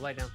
light down.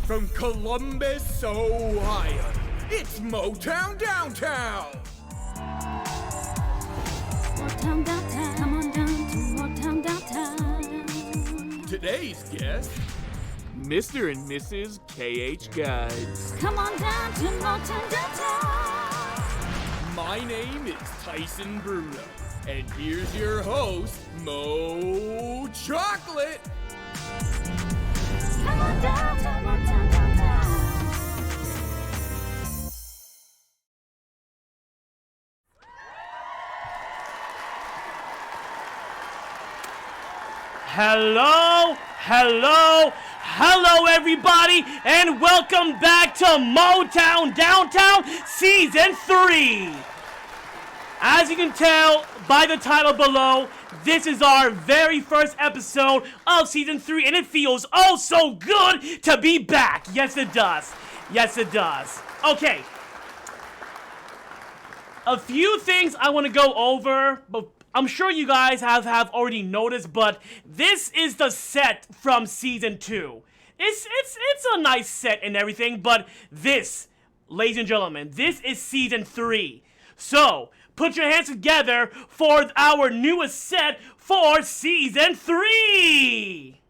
from Columbus, Ohio, it's Motown Downtown. Motown Downtown, come on down to Motown Downtown. Today's guest, Mr. and Mrs. KHguides. Come on down to Motown Downtown. My name is Tyson Bruno, and here's your host, Mo Chocolate. Come on down to Motown Downtown. Hello everybody, and welcome back to Motown Downtown Season 3. As you can tell by the title below, this is our very first episode of Season 3, and it feels oh so good to be back. Yes, it does. Yes, it does. Okay. A few things I want to go over, but I'm sure you guys have already noticed, but this is the set from Season 2. It's a nice set and everything, but this, ladies and gentlemen, this is Season 3. So, put your hands together for our newest set for Season 3!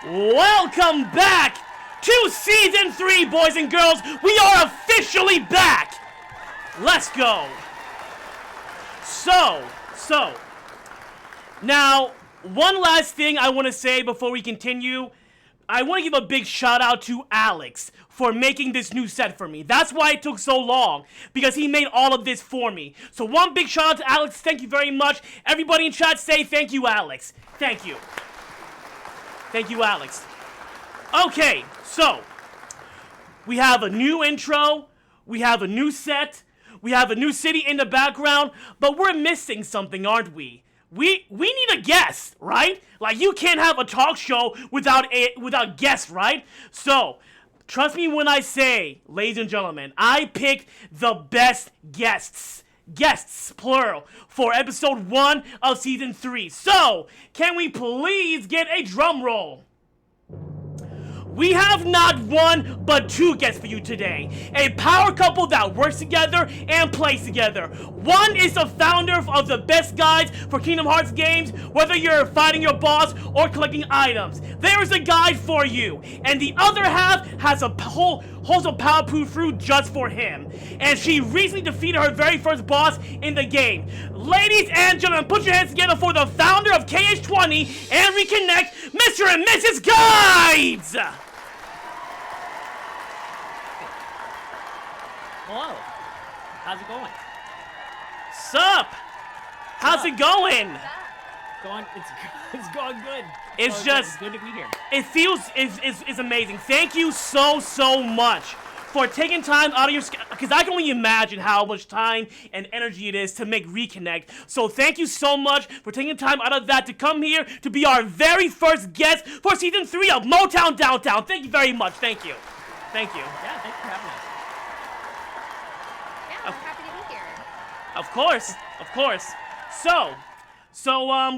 Welcome back to Season 3, boys and girls. We are officially back. Let's go. So, now, one last thing I want to say before we continue. I want to give a big shout out to Alex for making this new set for me. That's why it took so long, because he made all of this for me. So one big shout out to Alex. Thank you very much. Everybody in chat say thank you, Alex. Thank you. Thank you, Alex. Okay, so we have a new intro, we have a new set, we have a new city in the background, but we're missing something, aren't we? We need a guest, right? Like, you can't have a talk show without guests, right? So, trust me when I say, ladies and gentlemen, I picked the best guests, plural, for episode 1 of Season 3. So, can we please get a drum roll? We have not one, but 2 guests for you today. A power couple that works together and plays together. One is the founder of the best guides for Kingdom Hearts games, whether you're fighting your boss or collecting items. There is a guide for you. And the other half has holds a power-proof fruit just for him. And she recently defeated her very first boss in the game. Ladies and gentlemen, put your hands together for the founder of KH20 and RECCONNECT, Mr. and Mrs. Guides! Hello. How's it going? Sup? How's it going? It's going good. It's good to be here. It feels it's amazing. Thank you so much for taking time out of your schedule, because I can only imagine how much time and energy it is to make RECCONNECT. So thank you so much for taking time out of that to come here to be our very first guest for Season 3 of Motown Downtown. Thank you very much. Thank you. Thank you. Yeah, thanks for having us. Yeah, I'm happy to be here. Of course. So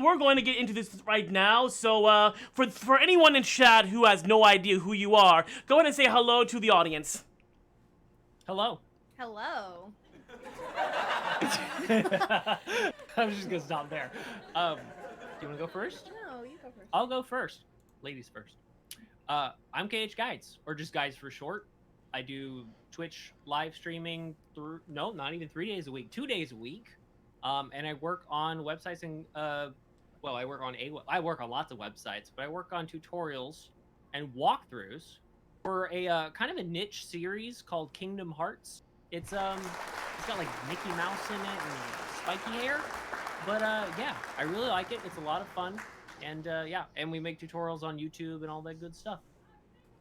we're going to get into this right now. So for anyone in chat who has no idea who you are, go ahead and say hello to the audience. Hello. Hello. I'm just gonna stop there. Do you want to go first? No, you go first. I'll go first. Ladies first. I'm KHguides, or just Guides for short. I do Twitch live streaming not even 3 days a week, 2 days a week. And I work on websites and I work on lots of websites, but I work on tutorials and walkthroughs for a kind of a niche series called Kingdom Hearts. It's got like Mickey Mouse in it and spiky hair, but yeah, I really like it. It's a lot of fun, and yeah, and we make tutorials on YouTube and all that good stuff.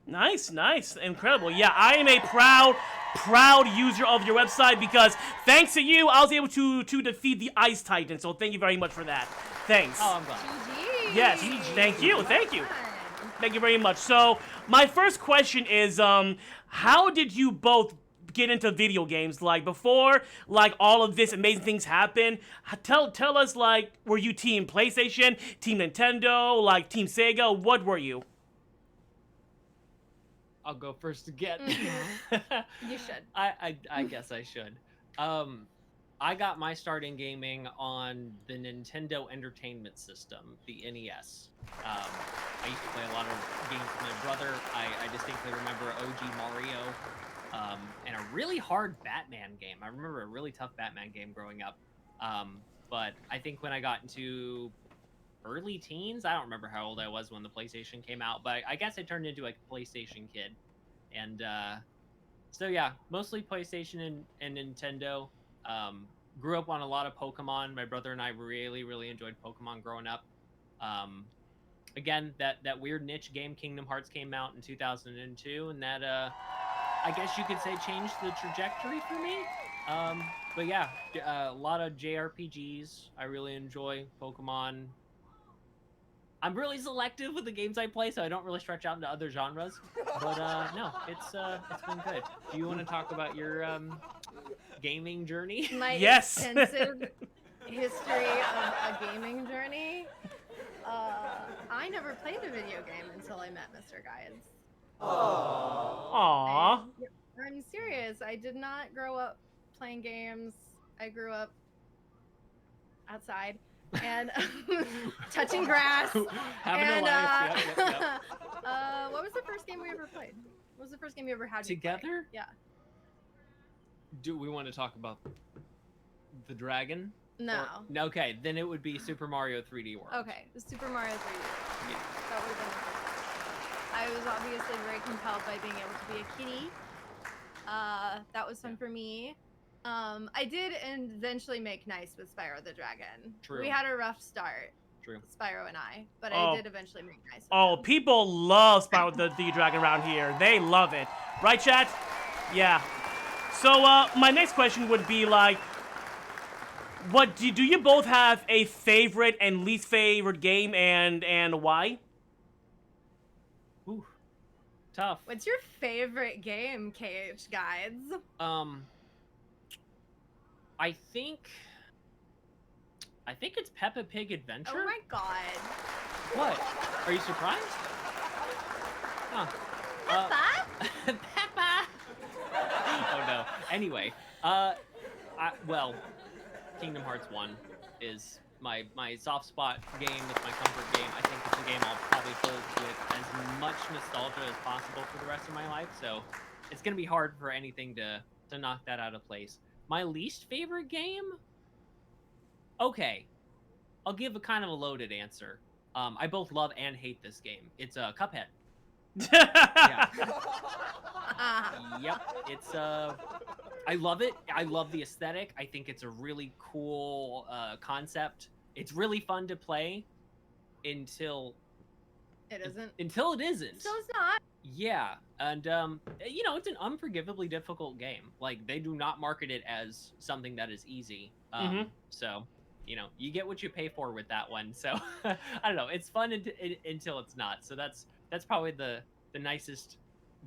Nice, incredible. Yeah, I am a proud user of your website, because thanks to you, I was able to defeat the Ice Titan. So thank you very much for that. Thanks. Oh, I'm glad. GG. Yes, thank you. Thank you very much. So my first question is, how did you both get into video games? Like before, like all of this amazing things happen. Tell us, like, were you team PlayStation, team Nintendo, like team Sega? What were you? I'll go first again. You should. I guess I should. I got my start in gaming on the Nintendo Entertainment System, the NES. I used to play a lot of games with my brother. I distinctly remember OG Mario, and a really hard Batman game. I remember a really tough Batman game growing up. But I think when I got into early teens, I don't remember how old I was when the PlayStation came out, but I guess I turned into a PlayStation kid. And so yeah, mostly PlayStation and Nintendo. Grew up on a lot of Pokemon. My brother and I really enjoyed Pokemon growing up. Again, that weird niche game Kingdom Hearts came out in 2002, and that I guess you could say changed the trajectory for me. But yeah, a lot of JRPGs. I really enjoy Pokemon. I'm really selective with the games I play, so I don't really stretch out into other genres. But no, it's been good. Do you want to talk about your gaming journey? My Yes. extensive history of a gaming journey. I never played a video game until I met Mr. Guides. Aww. I'm serious. I did not grow up playing games. I grew up outside and touching grass. Having and a life. Yep. what was the first game we ever played? What was the first game you ever had to play? Together? Yeah. Do we want to talk about the dragon? No. No. Okay, then it would be Super Mario 3D World. Okay, the Super Mario 3D. Yeah. That would have been the first one. I was obviously very compelled by being able to be a kitty. That was fun for me. I did eventually make nice with Spyro the Dragon. True. We had a rough start, True. Spyro and I, but Oh. I did eventually make nice with Oh, him. people love Spyro the Dragon around here. They love it. Right, chat? Yeah. So, my next question would be like, what do you both have a favorite and least favorite game, and why? Ooh, tough. What's your favorite game, KHguides? I think it's Peppa Pig Adventure. Oh my god. What? Are you surprised? Huh. Peppa? Peppa. Oh no. Anyway, well, Kingdom Hearts 1 is my soft spot game. It's my comfort game. I think it's a game I'll probably hold with as much nostalgia as possible for the rest of my life. So it's gonna be hard for anything to knock that out of place. My least favorite game? Okay, I'll give a kind of a loaded answer. I both love and hate this game. It's Cuphead. Yeah. Yep. It's I love it. I love the aesthetic. I think it's a really cool concept. It's really fun to play until It isn't. Until it isn't. So it's not. Yeah, and it's an unforgivably difficult game. Like they do not market it as something that is easy. So, you get what you pay for with that one. So, I don't know. It's fun until it's not. So that's probably the nicest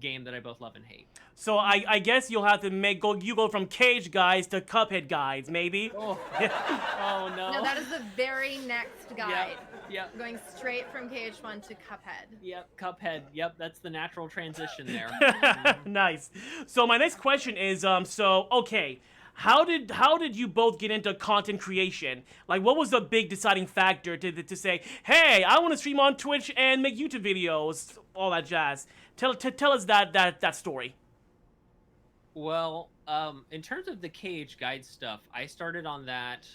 game that I both love and hate. So I guess you'll have to go from KHguides to Cuphead Guides, maybe. Oh, oh no. No, that is the very next guide. Yep. Going straight from KH1 to Cuphead. Yep. Cuphead. Yep. That's the natural transition there. Nice. So my next question is, okay, how did you both get into content creation? Like, what was the big deciding factor to say, hey, I want to stream on Twitch and make YouTube videos, all that jazz? Tell us that story. Well, in terms of the KHguides stuff, I started on that.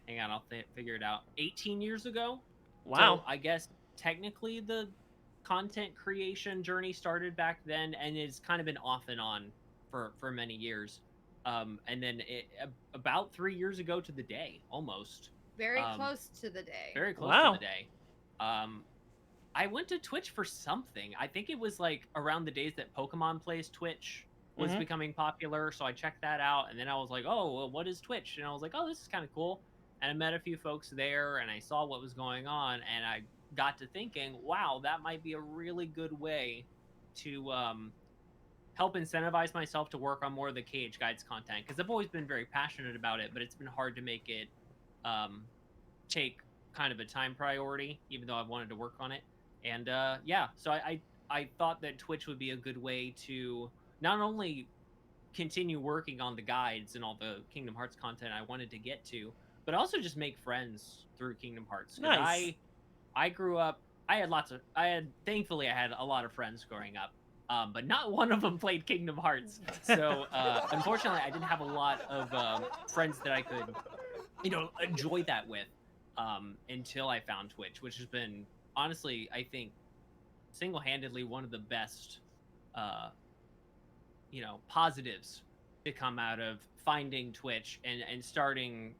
Hang on, I'll figure it out. 18 years ago. Wow. So I guess technically the content creation journey started back then, and it's kind of been off and on for many years. And then about 3 years ago to the day, almost. Very close to the day. Very close Wow. to the day. I went to Twitch for something. I think it was like around the days that Pokemon Plays Twitch was becoming popular, so I checked that out, and then I was like, oh, well, what is Twitch? And I was like, oh, this is kind of cool. And I met a few folks there, and I saw what was going on, and I got to thinking, wow, that might be a really good way to help incentivize myself to work on more of the KHguides content, because I've always been very passionate about it, but it's been hard to make it take kind of a time priority, even though I've wanted to work on it. And yeah, so I thought that Twitch would be a good way to not only continue working on the guides and all the Kingdom Hearts content I wanted to get to, but also just make friends through Kingdom Hearts. Nice. I grew up, thankfully I had a lot of friends growing up, but not one of them played Kingdom Hearts. So unfortunately I didn't have a lot of friends that I could, enjoy that with until I found Twitch, which has been, honestly, I think single-handedly one of the best positives to come out of finding Twitch and starting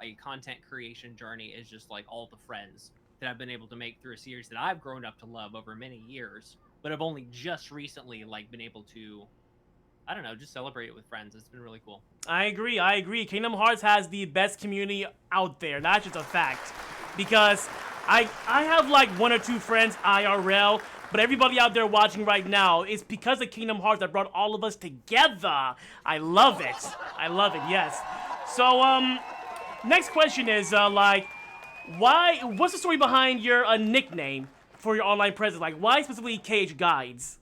a content creation journey, is just like all the friends that I've been able to make through a series that I've grown up to love over many years, but I've only just recently been able to, I don't know, just celebrate it with friends. It's been really cool. I agree. Kingdom Hearts has the best community out there. That's just a fact. Because I have like 1 or 2 friends IRL, but everybody out there watching right now, it's because of Kingdom Hearts that brought all of us together. I love it, yes. So, next question is, what's the story behind your nickname for your online presence? Like, why specifically KHguides?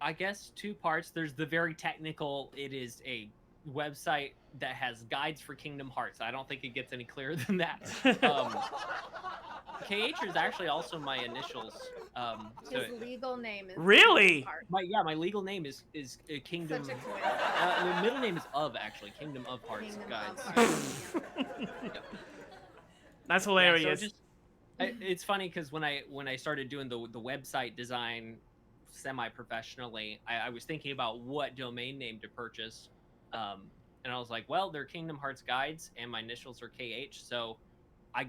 I guess 2 parts. There's the very technical, it is a website that has guides for Kingdom Hearts. I don't think it gets any clearer than that. KH is actually also my initials. His legal name is Really? My legal name is Kingdom. Such a coincidence. The middle name is actually Kingdom of Hearts Kingdom Guides. of Hearts. Yep. That's Yeah, hilarious. so it's funny because when I started doing the website design semi-professionally, I was thinking about what domain name to purchase, and I was like, well, they're Kingdom Hearts Guides, and my initials are KH, so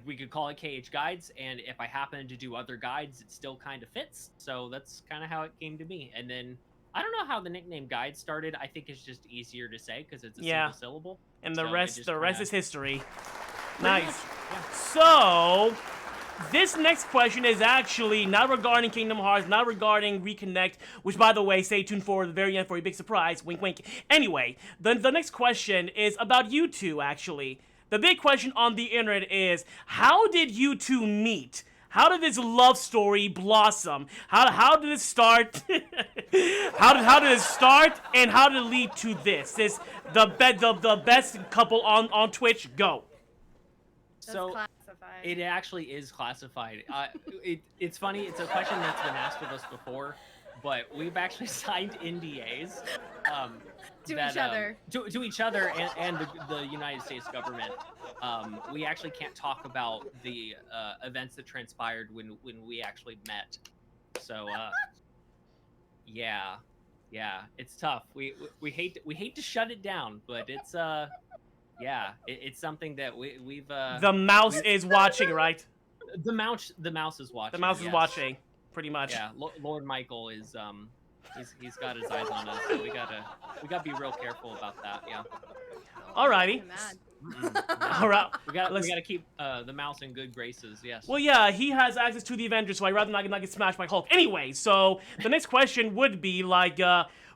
we could call it KHguides, and if I happen to do other guides, it still kind of fits. So that's kind of how it came to be. And then I don't know how the nickname Guide started. I think it's just easier to say because it's a single syllable. And So the it rest just is history. Pretty Nice. much, yeah. So, this next question is actually not regarding Kingdom Hearts, not regarding RECCONNECT, which, by the way, stay tuned for the very end for a big surprise. Wink, wink. Anyway, the next question is about you two, actually. The big question on the internet is, how did you two meet? How did this love story blossom? How did it start? how did it start, and how did it lead to this? This the best couple on Twitch. Go. That's So classified. it actually is classified. It's funny. It's a question that's been asked of us before, but we've actually signed NDAs To each other. To each other and the United States government. We actually can't talk about the events that transpired when we actually met. So yeah, it's tough. We hate to shut it down, but it's it's something that we've The mouse is watching, right? the mouse is watching. The mouse is yes. watching, pretty much. Yeah, Lord Michael is he's got his eyes on us, so we gotta be real careful about that. Yeah. Alrighty. All right. We gotta keep the mouse in good graces. Yes. Well, yeah, he has access to the Avengers, so I'd rather not get smashed by Hulk. Anyway, so the next question would be like,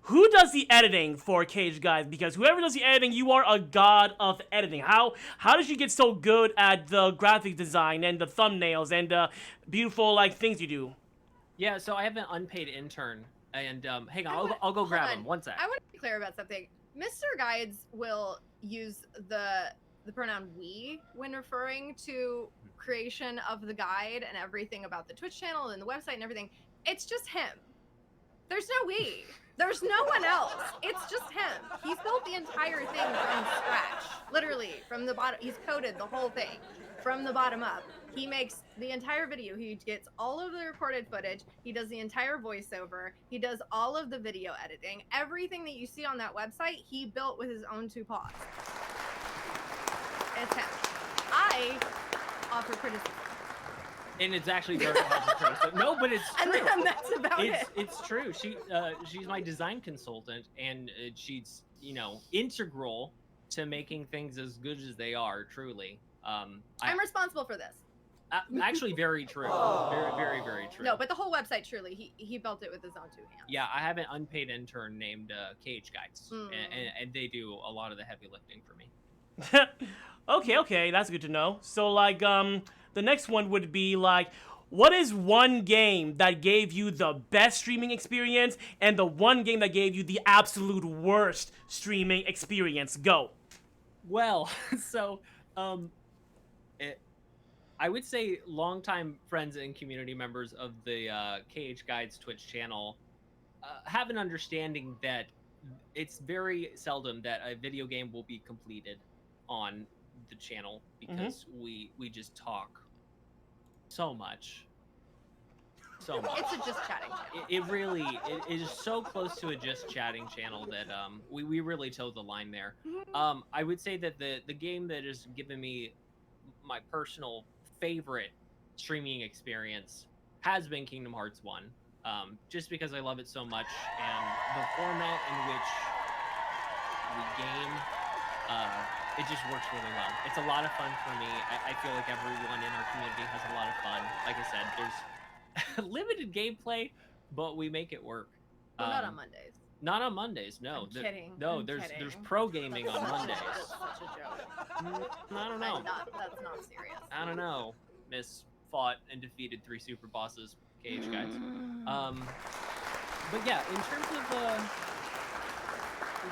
who does the editing for KHguides? Because whoever does the editing, you are a god of editing. How did you get so good at the graphic design and the thumbnails and beautiful things you do? Yeah. So I have an unpaid intern, and hang on, I'll go grab him. One sec. I want to be clear about something. Mr. Guides will use the pronoun we when referring to creation of the guide and everything about the Twitch channel and the website and everything. It's just him. There's no we. There's no one else. It's just him. He's built the entire thing from scratch. Literally, from the bottom. He's coded the whole thing from the bottom up. He makes the entire video. He gets all of the recorded footage. He does the entire voiceover. He does all of the video editing. Everything that you see on that website, he built with his own 2 paws. It's him. I offer criticism. And it's actually very hard to trace. No, but it's true. And then that's about it. It's true. She's my design consultant, and she's integral to making things as good as they are. Truly. I'm responsible for this. Actually, very true. Very true. No, but the whole website, truly, he built it with his own 2 hands. Yeah, I have an unpaid intern named KHguides, Mm. and they do a lot of the heavy lifting for me. Okay, that's good to know. So like the next one would be like, what is one game that gave you the best streaming experience and the one game that gave you the absolute worst streaming experience? Go. Well, so I would say longtime friends and community members of the KHguides Twitch channel have an understanding that it's very seldom that a video game will be completed on the channel because we just talk so much. It's a just chatting channel. It really it is so close to a just chatting channel that we really toe the line there. I would say that the game that has given me my personal favorite streaming experience has been Kingdom Hearts 1. Just because I love it so much, and the format in which we game, it just works really well. It's a lot of fun for me. I feel like everyone in our community has a lot of fun. Like I said, there's limited gameplay, but we make it work. Well, not on Mondays. Not on Mondays, no. I'm kidding. No, I'm there's kidding. pro gaming on Mondays. That's such a joke. I don't know. That's not serious. I don't know. Miss fought and defeated 3 super bosses, KHguides. But yeah, in terms of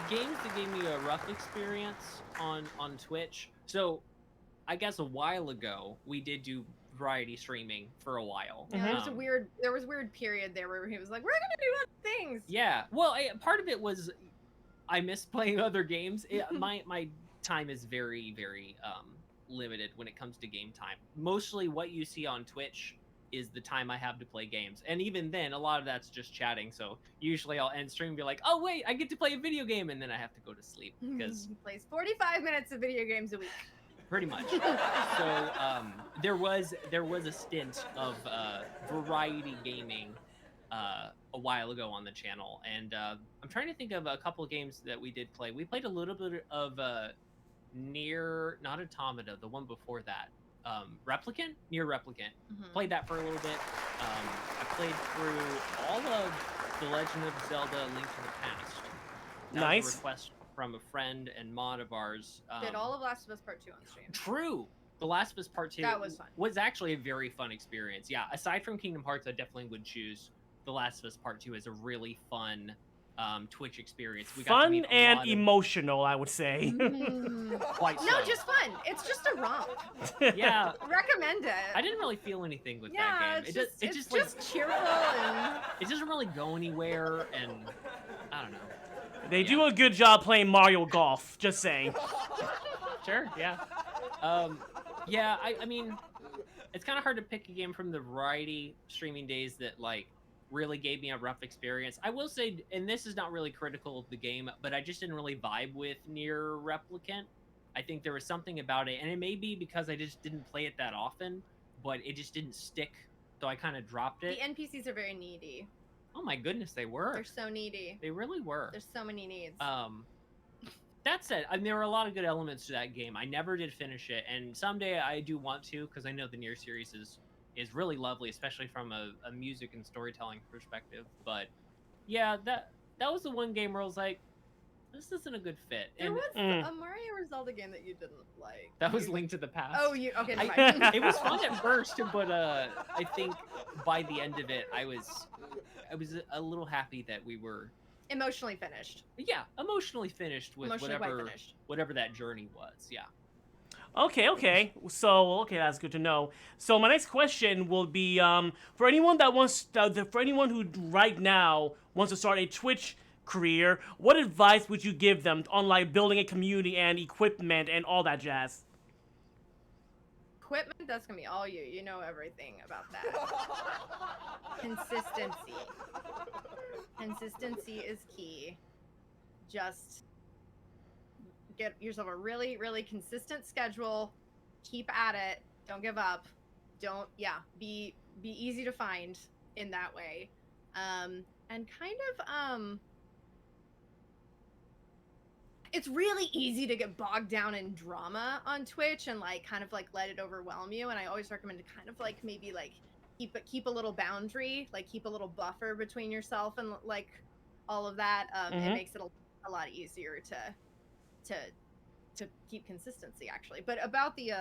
games that gave me a rough experience on Twitch, so I guess a while ago we did do variety streaming for a while. Yeah, there was a weird period there where he was like, we're gonna do other things. Yeah, well, part of it was I miss playing other games. My time is very limited when it comes to game time. Mostly what you see on Twitch is the time I have to play games, and even then a lot of that's just chatting. So usually I'll end stream and be like, oh wait, I get to play a video game, and then I have to go to sleep because He plays 45 minutes of video games a week. pretty much. So there was a stint of variety gaming a while ago on the channel, and I'm trying to think of a couple of games that we did play. We played a little bit of not Automata, the one before that, Replicant. Played that for a little bit. I played through all of The Legend of Zelda: Link to the Past. That Nice. was a request from a friend and mod of ours. Did all of Last of Us Part 2 on stream. True. The Last of Us Part 2 That was fun. was actually a very fun experience. Yeah, aside from Kingdom Hearts, I definitely would choose The Last of Us Part 2 as a really fun Twitch experience. We got to Fun meet a and lot of- emotional, I would say. Quite so. No, just fun. It's just a romp. Yeah. Recommend it. I didn't really feel anything with Yeah, that game. it's just just cheerful and it doesn't really go anywhere, and I don't know. They do a good job playing Mario Golf, just saying. Sure, yeah. Yeah, I mean, it's kind of hard to pick a game from the variety streaming days that, like, really gave me a rough experience. I will say, and this is not really critical of the game, but I just didn't really vibe with Nier Replicant. I think there was something about it, and it may be because I just didn't play it that often, but it just didn't stick, so I kind of dropped it. the NPCs are very needy. Oh my goodness, they were. They're so needy. They really were. There's so many needs. That said, I mean, there were a lot of good elements to that game. I never did finish it, and someday I do want to, because I know the Nier series is really lovely, especially from a music and storytelling perspective. But yeah, that was the one game where I was like, this isn't a good fit. There And was a Mario or Zelda game that you didn't like. that was Link to the Past. Oh, okay, never mind. It was fun at first, but I think by the end of it, I was a little happy that we were Emotionally finished. emotionally finished with Emotionally quite finished. whatever that journey was. Yeah. Okay. So, that's good to know. So my next question will be for anyone who right now wants to start a Twitch career, what advice would you give them on like building a community and equipment and all that jazz? Equipment, that's gonna be all you. You know everything about that. Consistency. Consistency is key. Just get yourself a really, really consistent schedule. Keep at it. Don't give up. Be easy to find in that way. And kind of it's really easy to get bogged down in drama on Twitch and like kind of like let it overwhelm you. And I always recommend to kind of like maybe like keep a little boundary, like keep a little buffer between yourself and like all of that. It makes it a lot easier to keep consistency actually. But about the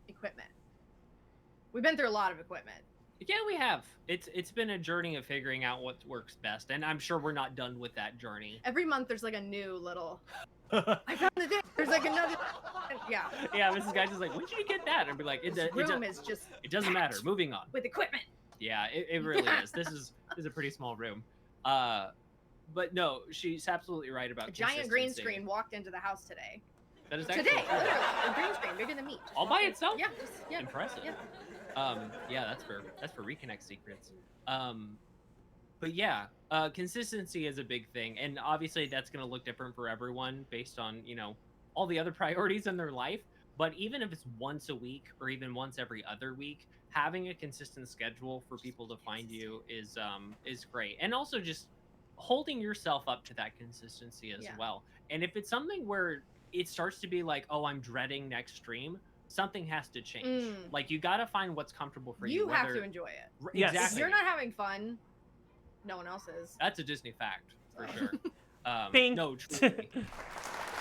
equipment, we've been through a lot of equipment. Yeah, we have. It's been a journey of figuring out what works best, and I'm sure we're not done with that journey. Every month there's like a new little. I found the thing. There's like another. Yeah. Yeah, Mrs. Guys is like, when did you get that? And be like, This room is just. It doesn't matter. Moving on. With equipment. Yeah, it really is. This is a pretty small room. But no, she's absolutely right about a giant green consistency. screen walked into the house today. That is actually Today, true. literally, a green screen bigger than me. All by itself? Yeah, yeah. Impressive. Yeah. Yeah, that's for Reconnect secrets. But yeah, consistency is a big thing, and obviously that's going to look different for everyone based on all the other priorities in their life. But even if it's once a week or even once every other week, having a consistent schedule for people to find you is great, and also just holding yourself up to that consistency as well. And if it's something where it starts to be like, oh, I'm dreading next stream, something has to change. Like, you got to find what's comfortable for you. You have to enjoy it. Yes. Exactly. If you're not having fun, no one else is. That's a Disney fact for sure. Ping. No, truly.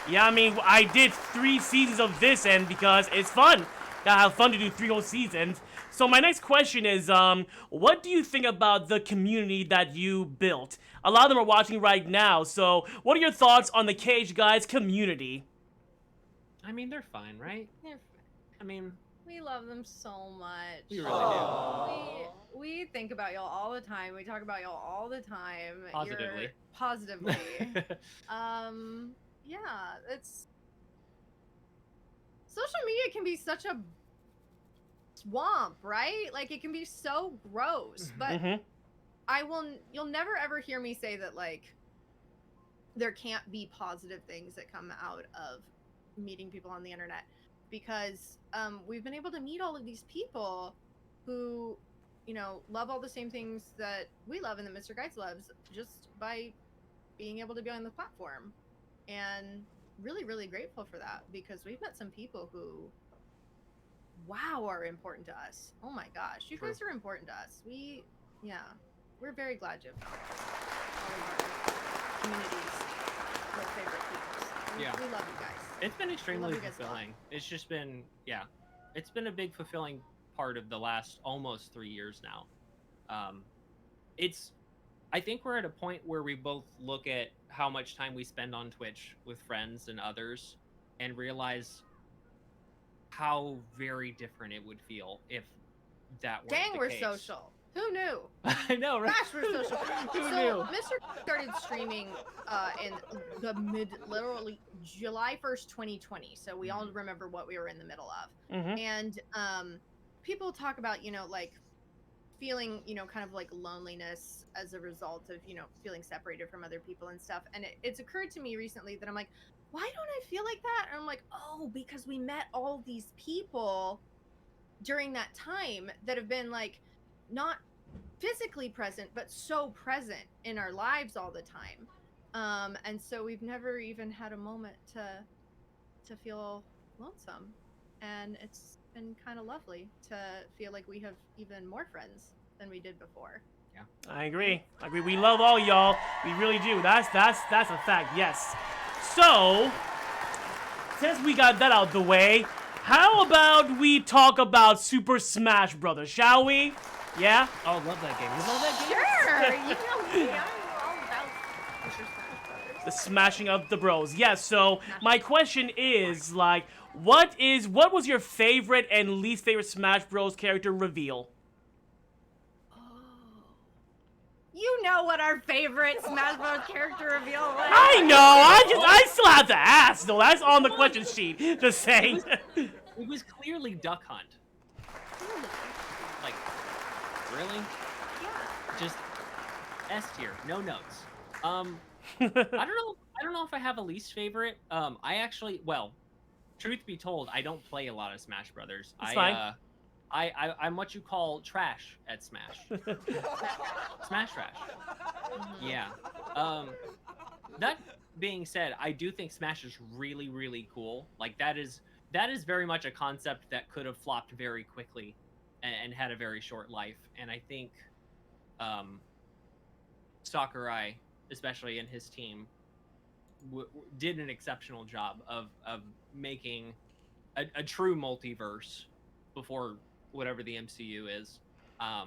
Yeah, I mean, I did 3 seasons of this, and because it's fun. Gotta have fun to do 3 whole seasons. So my next question is, what do you think about the community that you built? A lot of them are watching right now, so what are your thoughts on the KHguides community? I mean, they're fine, right? I mean, we love them so much. We really do. We think about y'all all the time. We talk about y'all all the time. Positively. Positively. Yeah, it's social media can be such a swamp, right? Like, it can be so gross, but you'll never ever hear me say that like there can't be positive things that come out of meeting people on the internet, because we've been able to meet all of these people who love all the same things that we love and that Mr. Guides loves, just by being able to be on the platform. And really, really grateful for that, because we've met some people who, wow, are important to us. Oh my gosh, you guys are important to us. We're very glad you have found all of our communities, our favorite people. We love you guys. It's been extremely fulfilling. It's just been, it's been a big fulfilling part of the last almost 3 years now. I think we're at a point where we both look at how much time we spend on Twitch with friends and others and realize how very different it would feel if that weren't Dang, the we're case. social. Who knew? I know, right? Gosh, we're social. Who So knew? Mr. started streaming in the literally July 1st, 2020. So we all remember what we were in the middle of. And people talk about, like feeling, kind of like loneliness as a result of, feeling separated from other people and stuff. And it's occurred to me recently that I'm like, why don't I feel like that? And I'm like, oh, because we met all these people during that time that have been like not physically present, but so present in our lives all the time. And so we've never even had a moment to feel lonesome. And it's been kind of lovely to feel like we have even more friends than we did before. Yeah, I agree. We love all y'all. We really do. That's a fact. Yes. So, since we got that out the way, how about we talk about Super Smash Brothers, shall we? Yeah? Oh, love that game. You love that game? Sure. I'm all about Super Smash Brothers. The smashing of the bros. Yes, so my question is, like, what was your favorite and least favorite Smash Bros character reveal? You know what our favorite Smash Bros character reveal was. I know, I still have to ask, though. That's on the question sheet. Just saying. It was clearly Duck Hunt. Like, really? Yeah. Just S tier, no notes. I don't know if I have a least favorite. I actually, well, truth be told, I don't play a lot of Smash Brothers. It's fine. I'm what you call trash at Smash. Smash trash. Yeah. being said, I do think Smash is really, really cool. Like that is very much a concept that could have flopped very quickly and had a very short life. And I think Sakurai, especially in his team, did an exceptional job of making a true multiverse before whatever the MCU is. I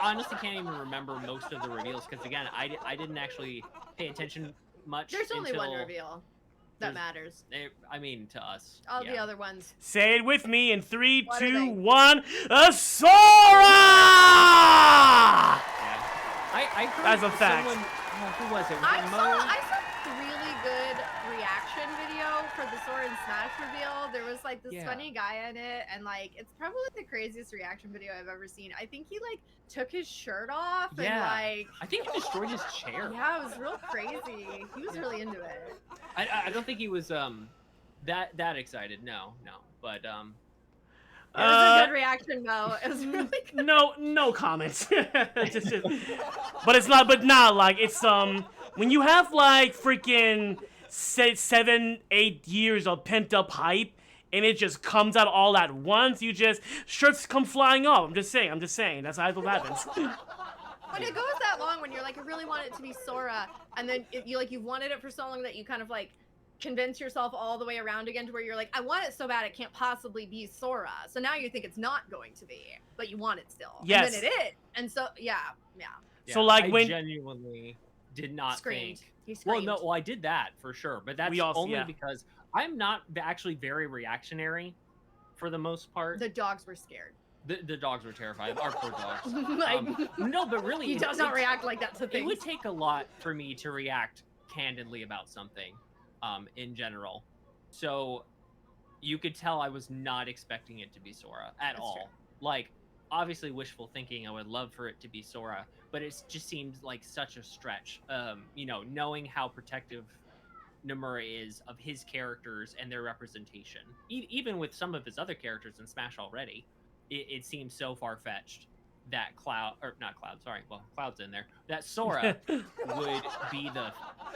honestly can't even remember most of the reveals because again, I didn't actually pay attention much. There's only one until reveal that matters. I mean, to us. All yeah. the other ones. Say it with me in 3, What are 2, they? 1. Sora! Yeah. I heard That's a fact. someone, who was it? Was I it Mo? saw a really good reaction video for the Sora and Smash reveal. There was like this Yeah. funny guy in it, and like it's probably the craziest reaction video I've ever seen. I think he like took his shirt off and Yeah. like I think he destroyed his chair. yeah, it was real crazy. He was really into it. I don't think he was that excited. No. But It was a good reaction, Mo. It was really good. No comments. But not like it's when you have like freaking 7, 8 years of pent up hype and it just comes out all at once, shirts come flying off. I'm just saying. That's how it happens. When it goes that long, when you're like, I really want it to be Sora, and then you've wanted it for so long that you kind of like convince yourself all the way around again to where you're like, I want it so bad it can't possibly be Sora. So now you think it's not going to be, but you want it still. Yes. And then it is. And so yeah. So, like, I when- genuinely did not Screamed. think. He screamed. Well, I did that for sure, but that's We also- only yeah. because I'm not actually very reactionary, for the most part. The dogs were scared. The dogs were terrified. Our poor dogs. Like, No, but really, he does not react like that to It things. would take a lot for me to react candidly about something, in general. So, you could tell I was not expecting it to be Sora at That's all. true. Like, obviously, wishful thinking. I would love for it to be Sora, but it just seems like such a stretch. Knowing how protective Nomura is of his characters and their representation, even with some of his other characters in Smash already, it seems so far-fetched that Cloud's in there, that Sora would be the,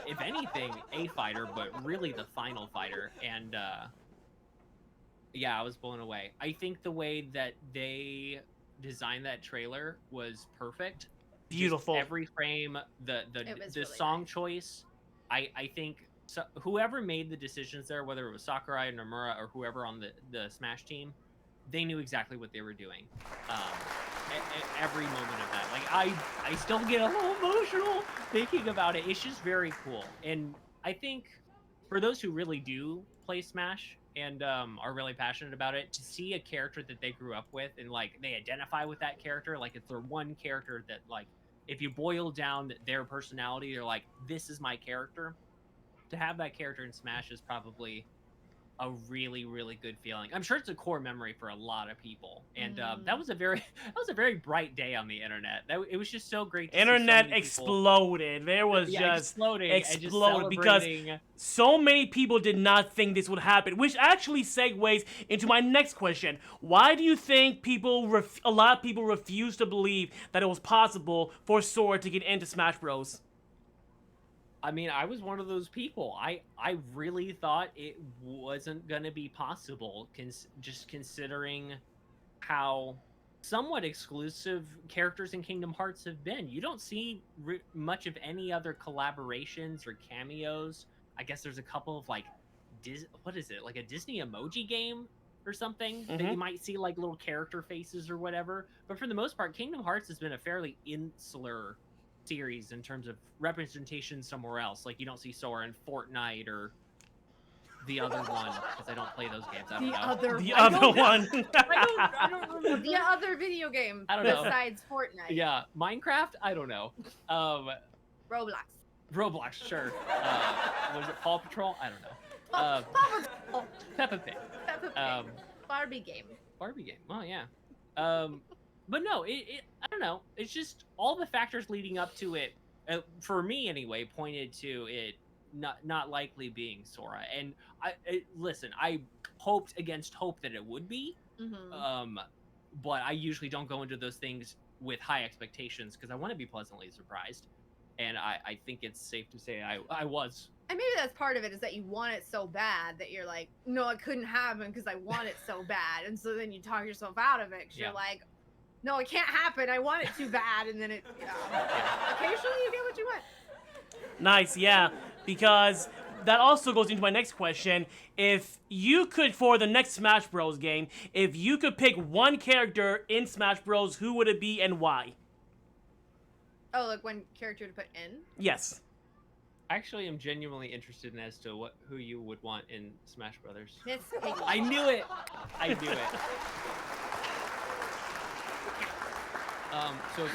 if anything, a fighter, but really the final fighter. And yeah, I was blown away. I think the way that they designed that trailer was perfect. Beautiful. Just every frame, the was the really song nice. choice. I think whoever made the decisions there, whether it was Sakurai or Nomura or whoever on the Smash team, they knew exactly what they were doing. Every moment of that, like I still get a little emotional thinking about it. It's just very cool, and I think for those who really do play Smash and are really passionate about it, to see a character that they grew up with and like they identify with that character, like it's their one character that, like, if you boil down their personality, they're like, this is my character. To have that character in Smash is probably a really, really good feeling. I'm sure it's a core memory for a lot of people, and that was a very bright day on the internet. It was just so great. To see so Internet many people- exploded. There was just exploding and just exploded because celebrating. so many people did not think this would happen, which actually segues into my next question. Why do you think a lot of people refuse to believe that it was possible for Sora to get into Smash Bros? I mean, I was one of those people. I really thought it wasn't going to be possible, just considering how somewhat exclusive characters in Kingdom Hearts have been. You don't see much of any other collaborations or cameos. I guess there's a couple of, like, what is it, like a Disney emoji game or something that you might see, like, little character faces or whatever. But for the most part, Kingdom Hearts has been a fairly insular series in terms of representation somewhere else. Like, you don't see Sora in Fortnite or the other one, because I don't play those games. I don't know. The other one. I don't remember. The other video game I don't know. besides Fortnite. Yeah, Minecraft? I don't know. Roblox. Roblox, sure. Was it Paw Patrol? I don't know. Paw Patrol. Peppa Pig. Peppa Pig. Barbie game. Barbie game. Well, yeah. But no, I don't know. It's just all the factors leading up to it, for me anyway, pointed to it not likely being Sora. And listen, I hoped against hope that it would be. But I usually don't go into those things with high expectations because I want to be pleasantly surprised. And I think it's safe to say I was And maybe that's part of it, is that you want it so bad that you're like, no, it couldn't happen because I want it so bad. And so then you talk yourself out of it because you're like, no, it can't happen. I want it too bad. And then occasionally you get what you want. Nice, yeah, because that also goes into my next question. If you could, for the next Smash Bros. Game, if you could pick one character in Smash Bros., who would it be and why? Oh, like one character to put in? Yes. Actually, I'm genuinely interested in as to who you would want in Smash Brothers. Miss Piggy. I knew it. I knew it. So if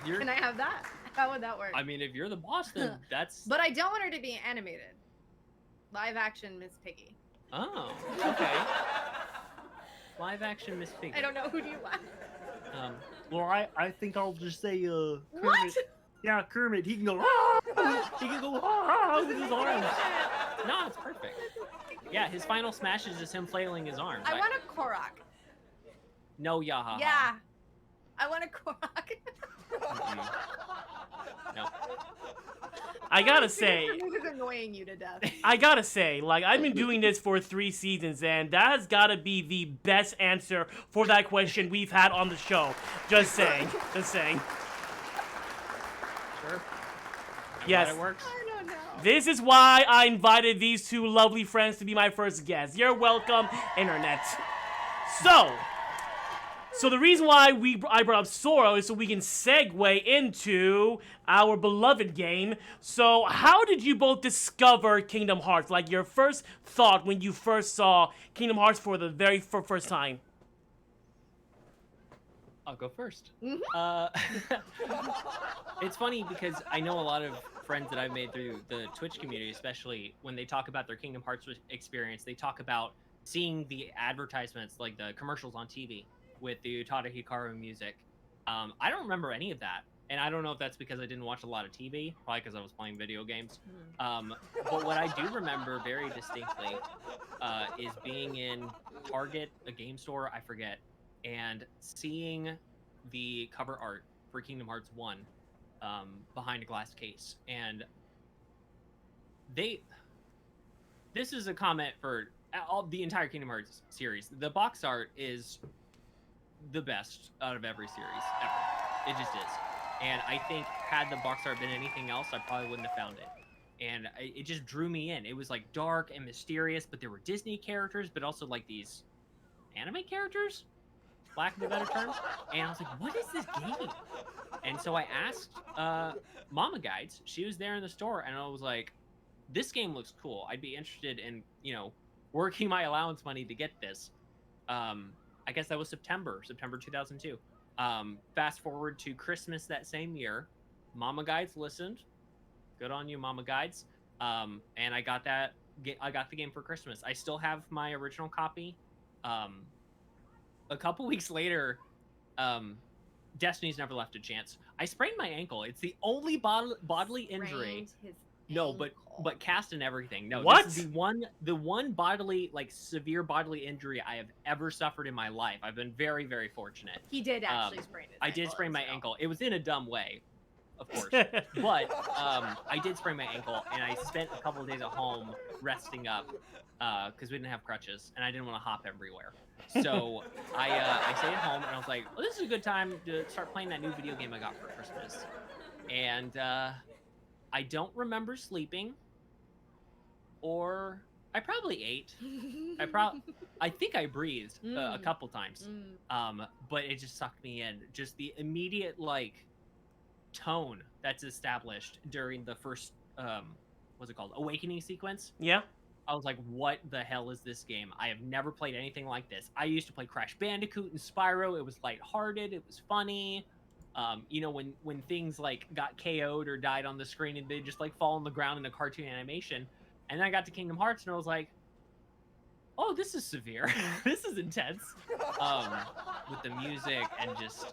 you're, Can I have that? How would that work? I mean, if you're the boss, then that's. But I don't want her to be animated. Live action Miss Piggy. Oh, okay. Live action Miss Piggy. I don't know. Who do you want? Well, I think I'll just say Kermit. What? Yeah, Kermit. He can go. "Ah!" He can go "Ah!" with his arms. No, it's perfect. Yeah, his final smash is just him flailing his arms. I want a Korok. No, Yaha. Yeah. I want a Korok. No. I gotta say, This is annoying you to death. like, I've been doing this for 3 seasons, and that has gotta be the best answer for that question we've had on the show. Just saying. Sure. Yes. It works. I don't know. This is why I invited these 2 lovely friends to be my first guests. You're welcome, Internet. So the reason why I brought up Sora is so we can segue into our beloved game. So how did you both discover Kingdom Hearts? Like your first thought when you first saw Kingdom Hearts for the very first time? I'll go first. It's funny because I know a lot of friends that I've made through the Twitch community, especially when they talk about their Kingdom Hearts experience, they talk about seeing the advertisements, like the commercials on TV with the Utada Hikaru music. I don't remember any of that. And I don't know if that's because I didn't watch a lot of TV, probably because I was playing video games. But what I do remember very distinctly is being in Target, a game store, I forget, and seeing the cover art for Kingdom Hearts 1 behind a glass case. And this is a comment for the entire Kingdom Hearts series. The box art is the best out of every series ever. It just is. And I think had the box art been anything else, I probably wouldn't have found it. And it just drew me in. It was like dark and mysterious, but there were Disney characters, but also like these anime characters, lack of a better term. And I was like, what is this game? And so I asked Mama Guides. She was there in the store, and I was like, this game looks cool. I'd be interested in, working my allowance money to get this. I guess that was September 2002. Fast forward to Christmas that same year. Mama Guides listened. Good on you, Mama Guides. And I got the game for Christmas. I still have my original copy. A couple weeks later, Destiny's Never Left a Chance. I sprained my ankle. It's the only bodily injury. No, but cast and everything. No, what? This is the one bodily, severe bodily injury I have ever suffered in my life. I've been very, very fortunate. He did actually sprain his ankle. I did sprain my ankle. It was in a dumb way, of course. But I did sprain my ankle, and I spent a couple of days at home resting up because we didn't have crutches, and I didn't want to hop everywhere. So I stayed at home, and I was like, well, this is a good time to start playing that new video game I got for Christmas. And I don't remember sleeping, or I probably ate. I think I breathed a couple times, but it just sucked me in. Just the immediate tone that's established during the first what's it called, awakening sequence. Yeah. I was like, what the hell is this game? I have never played anything like this. I used to play Crash Bandicoot and Spyro. It was lighthearted. It was funny. When things got KO'd or died on the screen and they just fall on the ground in a cartoon animation. And then I got to Kingdom Hearts and I was like, oh, this is severe. This is intense. With the music and just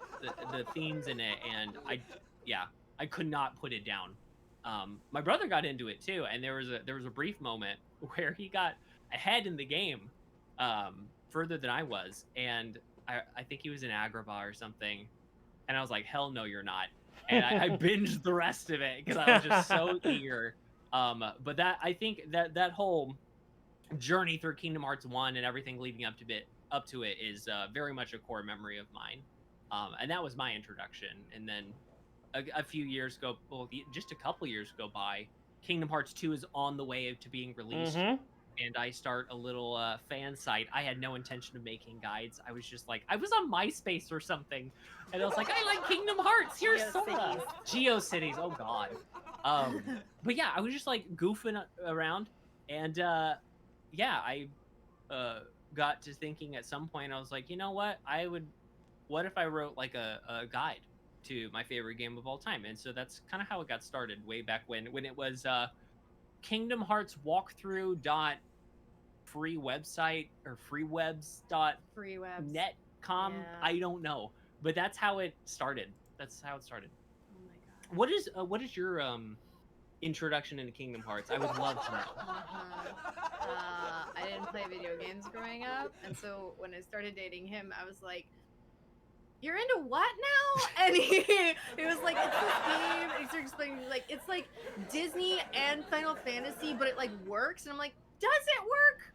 the themes in it. And I could not put it down. My brother got into it too. And there was a brief moment where he got ahead in the game, further than I was. And I think he was in Agrabah or something. And I was like, hell no, you're not. And I binged the rest of it because I was just so eager But that I think that whole journey through Kingdom Hearts 1 and everything leading up to it is very much a core memory of mine. And that was my introduction. And then a few years ago, well, just a couple years go by, Kingdom Hearts 2 is on the way to being released. And I start a little fan site. I had no intention of making guides. I was just like, I was on MySpace or something. And I was like, I like Kingdom Hearts. Here's Sora. GeoCities. Oh, God. But yeah, I was just like goofing around. And yeah, I got to thinking at some point, I was like, you know what? What if I wrote like a guide to my favorite game of all time? And so that's kind of how it got started way back when it was Kingdom Hearts walkthrough dot free website or freewebs dot Freewebs. netcom. Yeah. I don't know, but that's how it started. Oh my god. What is your introduction into Kingdom Hearts? I would love to know. I didn't play video games growing up, and so when I started dating him, I was like, "You're into what now?" And he was like, "It's this game." And he started explaining, like, it's like Disney and Final Fantasy, but it like works. And I'm like, "Does it work?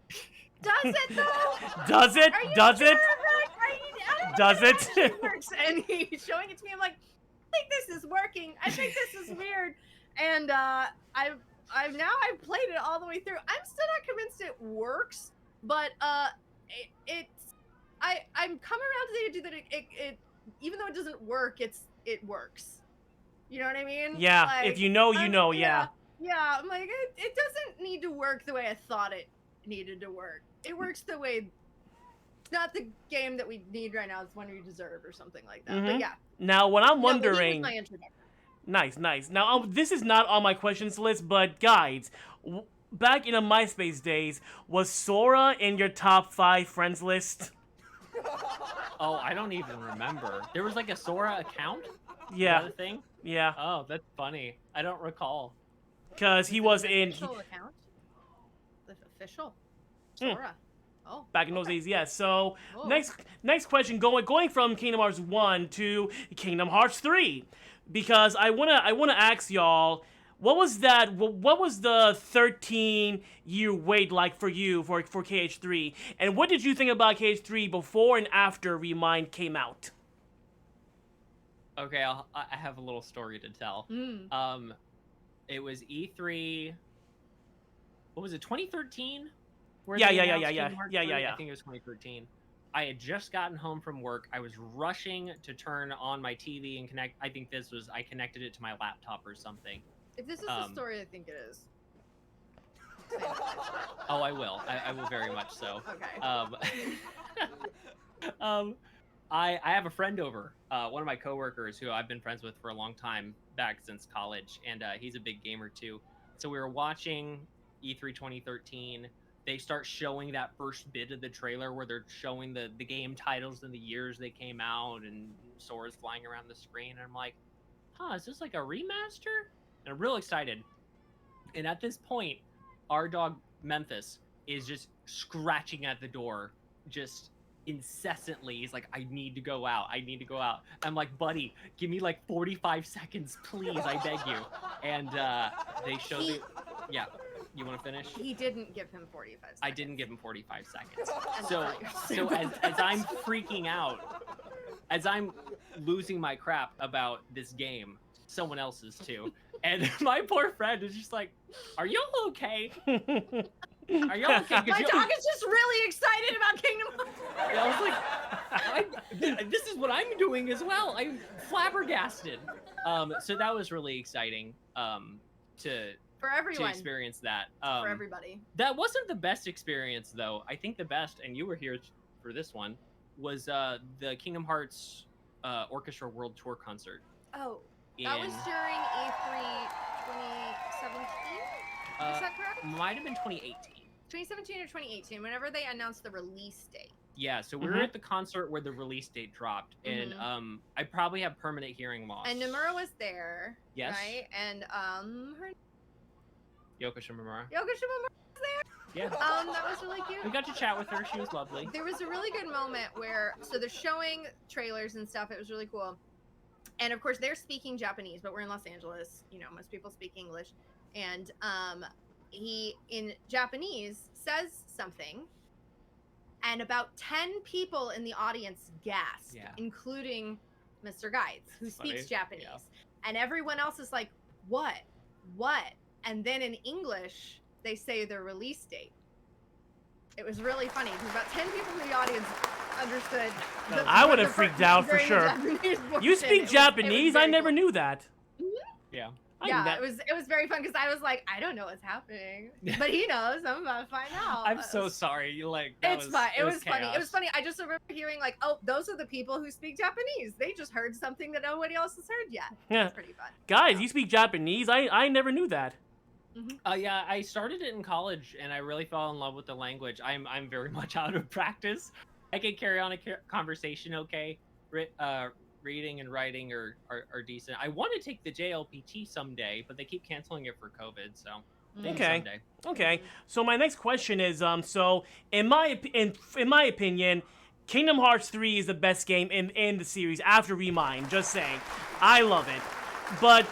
Does it though? Does it? Are you Does sure? it? I don't Does know it? if actually works." And he's showing it to me. I'm like, "I think this is working. I think this is weird." And I've played it all the way through. I'm still not convinced it works, but I'm coming around to the idea that it even though it doesn't work, it works. You know what I mean? Yeah, Like, if you know, you know, yeah. Yeah, I'm like, it doesn't need to work the way I thought it needed to work. It works the way, it's not the game that we need right now, it's one we deserve or something like that. But yeah. Now, what I'm No, but he was wondering... my introduction. Nice. Now, this is not on my questions list, but guys, back in the MySpace days, was Sora in your top 5 friends list? Oh, I don't even remember. There was like a Sora account? Yeah. Is that a thing? Yeah. Oh, that's funny. I don't recall. Because he was in... Official account? The official? Sora. Oh. Back in those days, yes. So, Oh. next question, going from Kingdom Hearts 1 to Kingdom Hearts 3. Because I wanna ask y'all, what was the 13-year wait like for you for KH3? And what did you think about KH3 before and after Remind came out? Okay, I have a little story to tell. It was E3. What was it? 2013? Yeah. I think it was 2013. I had just gotten home from work. I was rushing to turn on my TV and connect. I think I connected it to my laptop or something. If this is the story, I think it is. Oh, I will. I will very much so. Okay. I have a friend over, one of my coworkers who I've been friends with for a long time, back since college, and he's a big gamer too. So we were watching E3 2013. They start showing that first bit of the trailer where they're showing the game titles and the years they came out, and Sora's flying around the screen. And I'm like, huh, is this like a remaster? And I'm real excited. And at this point, our dog Memphis is just scratching at the door, just incessantly. He's like, I need to go out. I'm like, buddy, give me like 45 seconds, please. I beg you. And they showed it. Yeah. You want to finish? He didn't give him 45 seconds. I didn't give him 45 seconds. So as I'm freaking out, as I'm losing my crap about this game, someone else is too. And my poor friend is just like, are you okay? Are you okay? My dog is just really excited about Kingdom Hearts. I was like, this is what I'm doing as well. I'm flabbergasted. So that was really exciting For everyone. to experience that. For everybody. That wasn't the best experience, though. I think the best, and you were here for this one, was the Kingdom Hearts Orchestra World Tour concert. Oh, that was during E3 2017? Is that correct? Might have been 2018. 2017 or 2018, whenever they announced the release date. Yeah, so we were at the concert where the release date dropped, and I probably have permanent hearing loss. And Nomura was there. Yes. Right? And her Yoko Shimomura. Yoko Shimomura was there. Yeah. That was really cute. We got to chat with her. She was lovely. There was a really good moment where, so they're showing trailers and stuff. It was really cool. And of course, they're speaking Japanese, but we're in Los Angeles. You know, most people speak English. and he in Japanese says something, and about 10 people in the audience gasped, Yeah. including Mr. Guides, who That's speaks funny. Japanese, Yeah. and everyone else is like, what, and then in English they say their release date. It was really funny because about 10 people in the audience understood. I would have freaked out for during the sure. Japanese You portion. speak It was Japanese? I very never cool. knew that. Yeah. Yeah, it was very fun because I was like, I don't know what's happening, but he knows. I'm about to find out. I'm so sorry. You like that It's fun. It was funny. chaos. It was funny. I just remember hearing like, oh, those are the people who speak Japanese. They just heard something that nobody else has heard yet. Yeah. It's pretty fun. Guys, you speak Japanese? I never knew that. Yeah, I started it in college, and I really fell in love with the language. I'm very much out of practice. I can carry on a conversation okay. Reading and writing are decent. I want to take the JLPT someday, but they keep canceling it for COVID, so maybe Okay. someday. Okay. So my next question is, so in my opinion, Kingdom Hearts 3 is the best game in the series after Remind. Just saying, I love it, but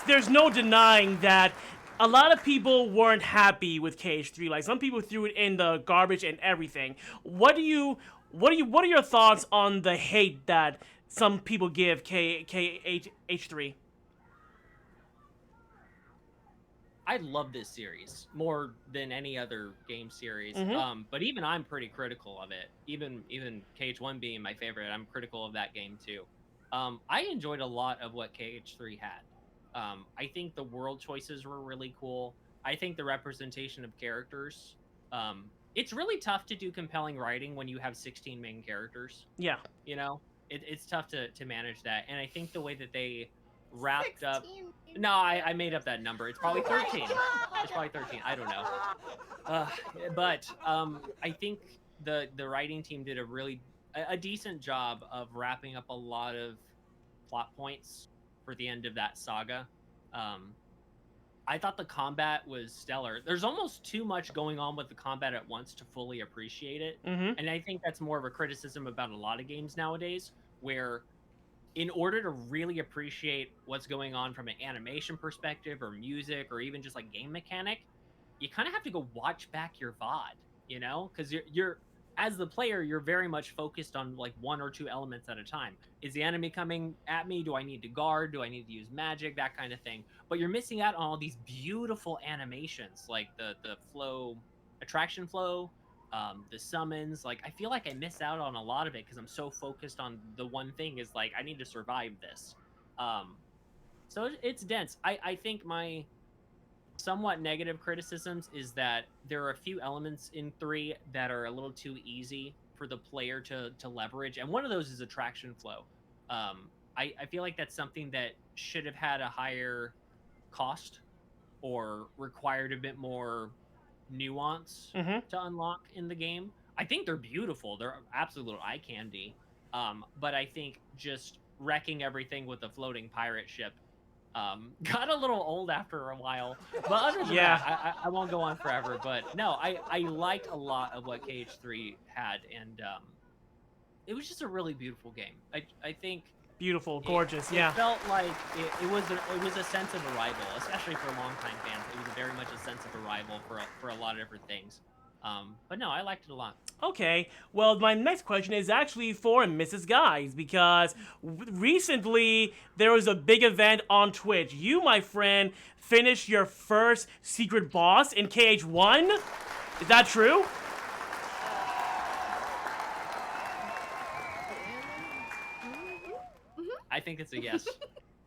there's no denying that a lot of people weren't happy with KH3. Like, some people threw it in the garbage and everything. What are your thoughts on the hate that some people give KH3? I love this series more than any other game series. Mhm. But even I'm pretty critical of it. Even KH1 being my favorite, I'm critical of that game too. I enjoyed a lot of what KH3 had. I think the world choices were really cool. I think the representation of characters. It's really tough to do compelling writing when you have 16 main characters. Yeah. You know, it's tough to manage that. And I think the way that they wrapped up. 16. No, I made up that number. It's probably 13. It's probably 13. I don't know. But I think the writing team did a decent job of wrapping up a lot of plot points for the end of that saga. I thought the combat was stellar. There's almost too much going on with the combat at once to fully appreciate it. Mhm. And I think that's more of a criticism about a lot of games nowadays, where in order to really appreciate what's going on from an animation perspective or music or even just like game mechanic, you kind of have to go watch back your VOD, you know? Because you're as the player, you're very much focused on like one or two elements at a time. Is the enemy coming at me? Do I need to guard? Do I need to use magic? That kind of thing. But you're missing out on all these beautiful animations, like the flow, attraction flow, the summons. Like, I feel like I miss out on a lot of it because I'm so focused on the one thing is like I need to survive this. So it's dense. I think my somewhat negative criticisms is that there are a few elements in 3 that are a little too easy for the player to leverage, and one of those is attraction flow. I feel like that's something that should have had a higher cost or required a bit more nuance Mhm. to unlock in the game. I think they're beautiful. They're absolute little eye candy. But I think just wrecking everything with a floating pirate ship got a little old after a while. But other than that, I won't go on forever. But no, I liked a lot of what KH3 had, and it was just a really beautiful game. I think Beautiful, gorgeous. Yeah. it felt like it was a sense of arrival, especially for longtime fans. It was very much a sense of arrival for a lot of different things. But no, I liked it a lot. Okay, well, my next question is actually for Mrs. Guys, because recently there was a big event on Twitch. You, my friend, finished your first secret boss in KH1. Is that true? I think it's a yes.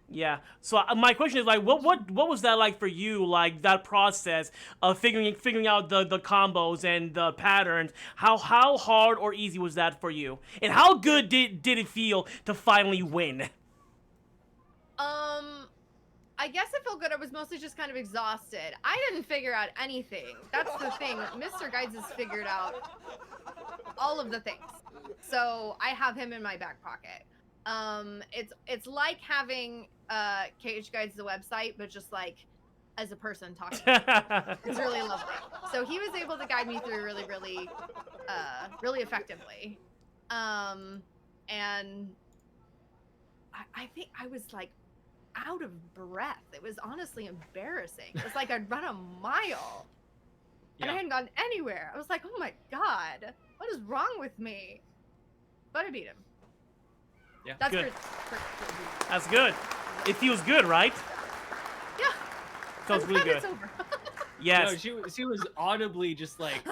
Yeah. So my question is, like, what was that like for you? Like, that process of figuring out the combos and the patterns. How hard or easy was that for you? And how good did it feel to finally win? I guess it felt good. I was mostly just kind of exhausted. I didn't figure out anything. That's the thing. Mr. Guides has figured out all of the things. So I have him in my back pocket. It's like having KHguides the website, but just like as a person talking. It's really lovely. So he was able to guide me through really effectively. And I think I was like out of breath. It was honestly embarrassing. It was like I'd run a mile and I hadn't gone anywhere. I was like, oh my god, what is wrong with me? But I beat him. Yeah. That's Good. for That's good. It feels good, right? yeah. Feels I'm really glad good. it's over. Yes. No, she was audibly just like,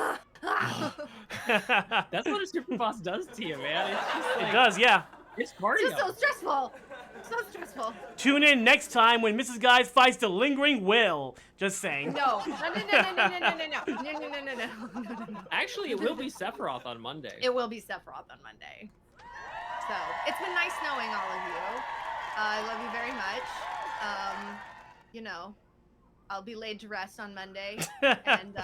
that's what a super boss does to you, man. It's just like, It does, yeah. It's It's cardio. just so stressful. So stressful. Tune in next time when Mrs. Guys fights the lingering will. Just saying. No. No. Actually, it will be Sephiroth on Monday. It will be Sephiroth on Monday. So it's been nice knowing all of you. I love you very much. You know, I'll be laid to rest on Monday. And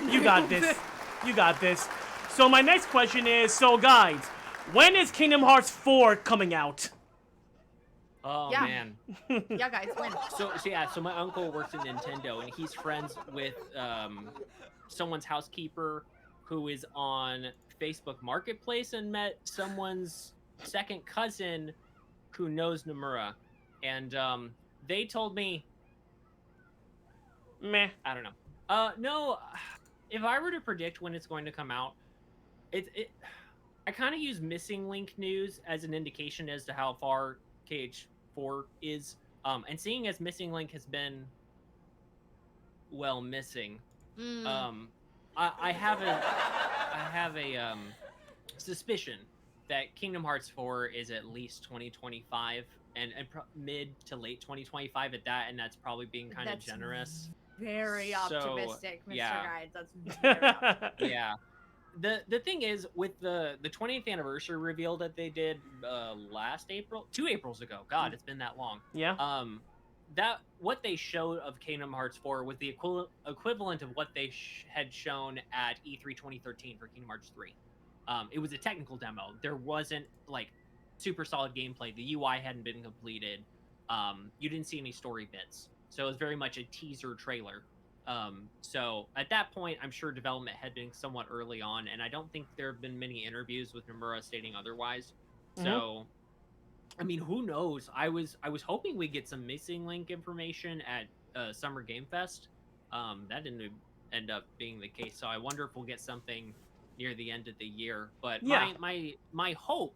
You got this. You got this. So my next question is, so guys, when is Kingdom Hearts 4 coming out? Oh Yeah. man. yeah, guys, win. So my uncle works in Nintendo, and he's friends with someone's housekeeper who is on Facebook Marketplace and met someone's second cousin who knows Nomura, and they told me, Meh. I don't know. No, if I were to predict when it's going to come out, I kind of use Missing Link news as an indication as to how far KH4 is. And seeing as Missing Link has been, well, missing, I have a suspicion that Kingdom Hearts 4 is at least 2025 and mid to late 2025 at that, and that's probably being kind of That's generous. Very So, optimistic, Mr. yeah. Guides. That's very optimistic. Yeah. The thing is, with the 20th anniversary reveal that they did last April, 2 Aprils ago. God, it's been that long. Yeah. That what they showed of Kingdom Hearts 4 was the equivalent of what they had shown at E3 2013 for Kingdom Hearts 3. It was a technical demo. There wasn't like super solid gameplay. The UI hadn't been completed. You didn't see any story bits, so it was very much a teaser trailer. So at that point, I'm sure development had been somewhat early on, and I don't think there have been many interviews with Nomura stating otherwise. So, I mean, who knows? I was hoping we'd get some Missing Link information at Summer Game Fest. That didn't end up being the case, so I wonder if we'll get something near the end of the year. But Yeah. my hope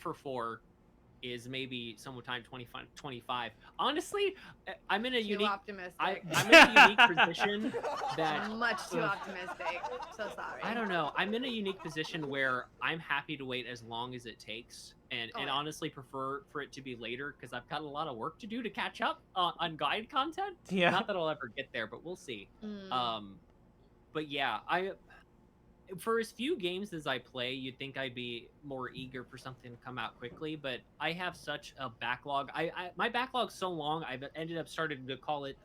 for 4 is maybe sometime 25. Honestly, I'm in a Too unique optimistic. I'm in a unique position that Much too optimistic. So sorry. I don't know. I'm in a unique position where I'm happy to wait as long as it takes, and Oh, yeah. honestly prefer for it to be later because I've got a lot of work to do to catch up on guide content. Yeah. Not that I'll ever get there, but we'll see. But yeah, for as few games as I play, you'd think I'd be more eager for something to come out quickly, but I have such a backlog. My backlog's so long, I've ended up starting to call it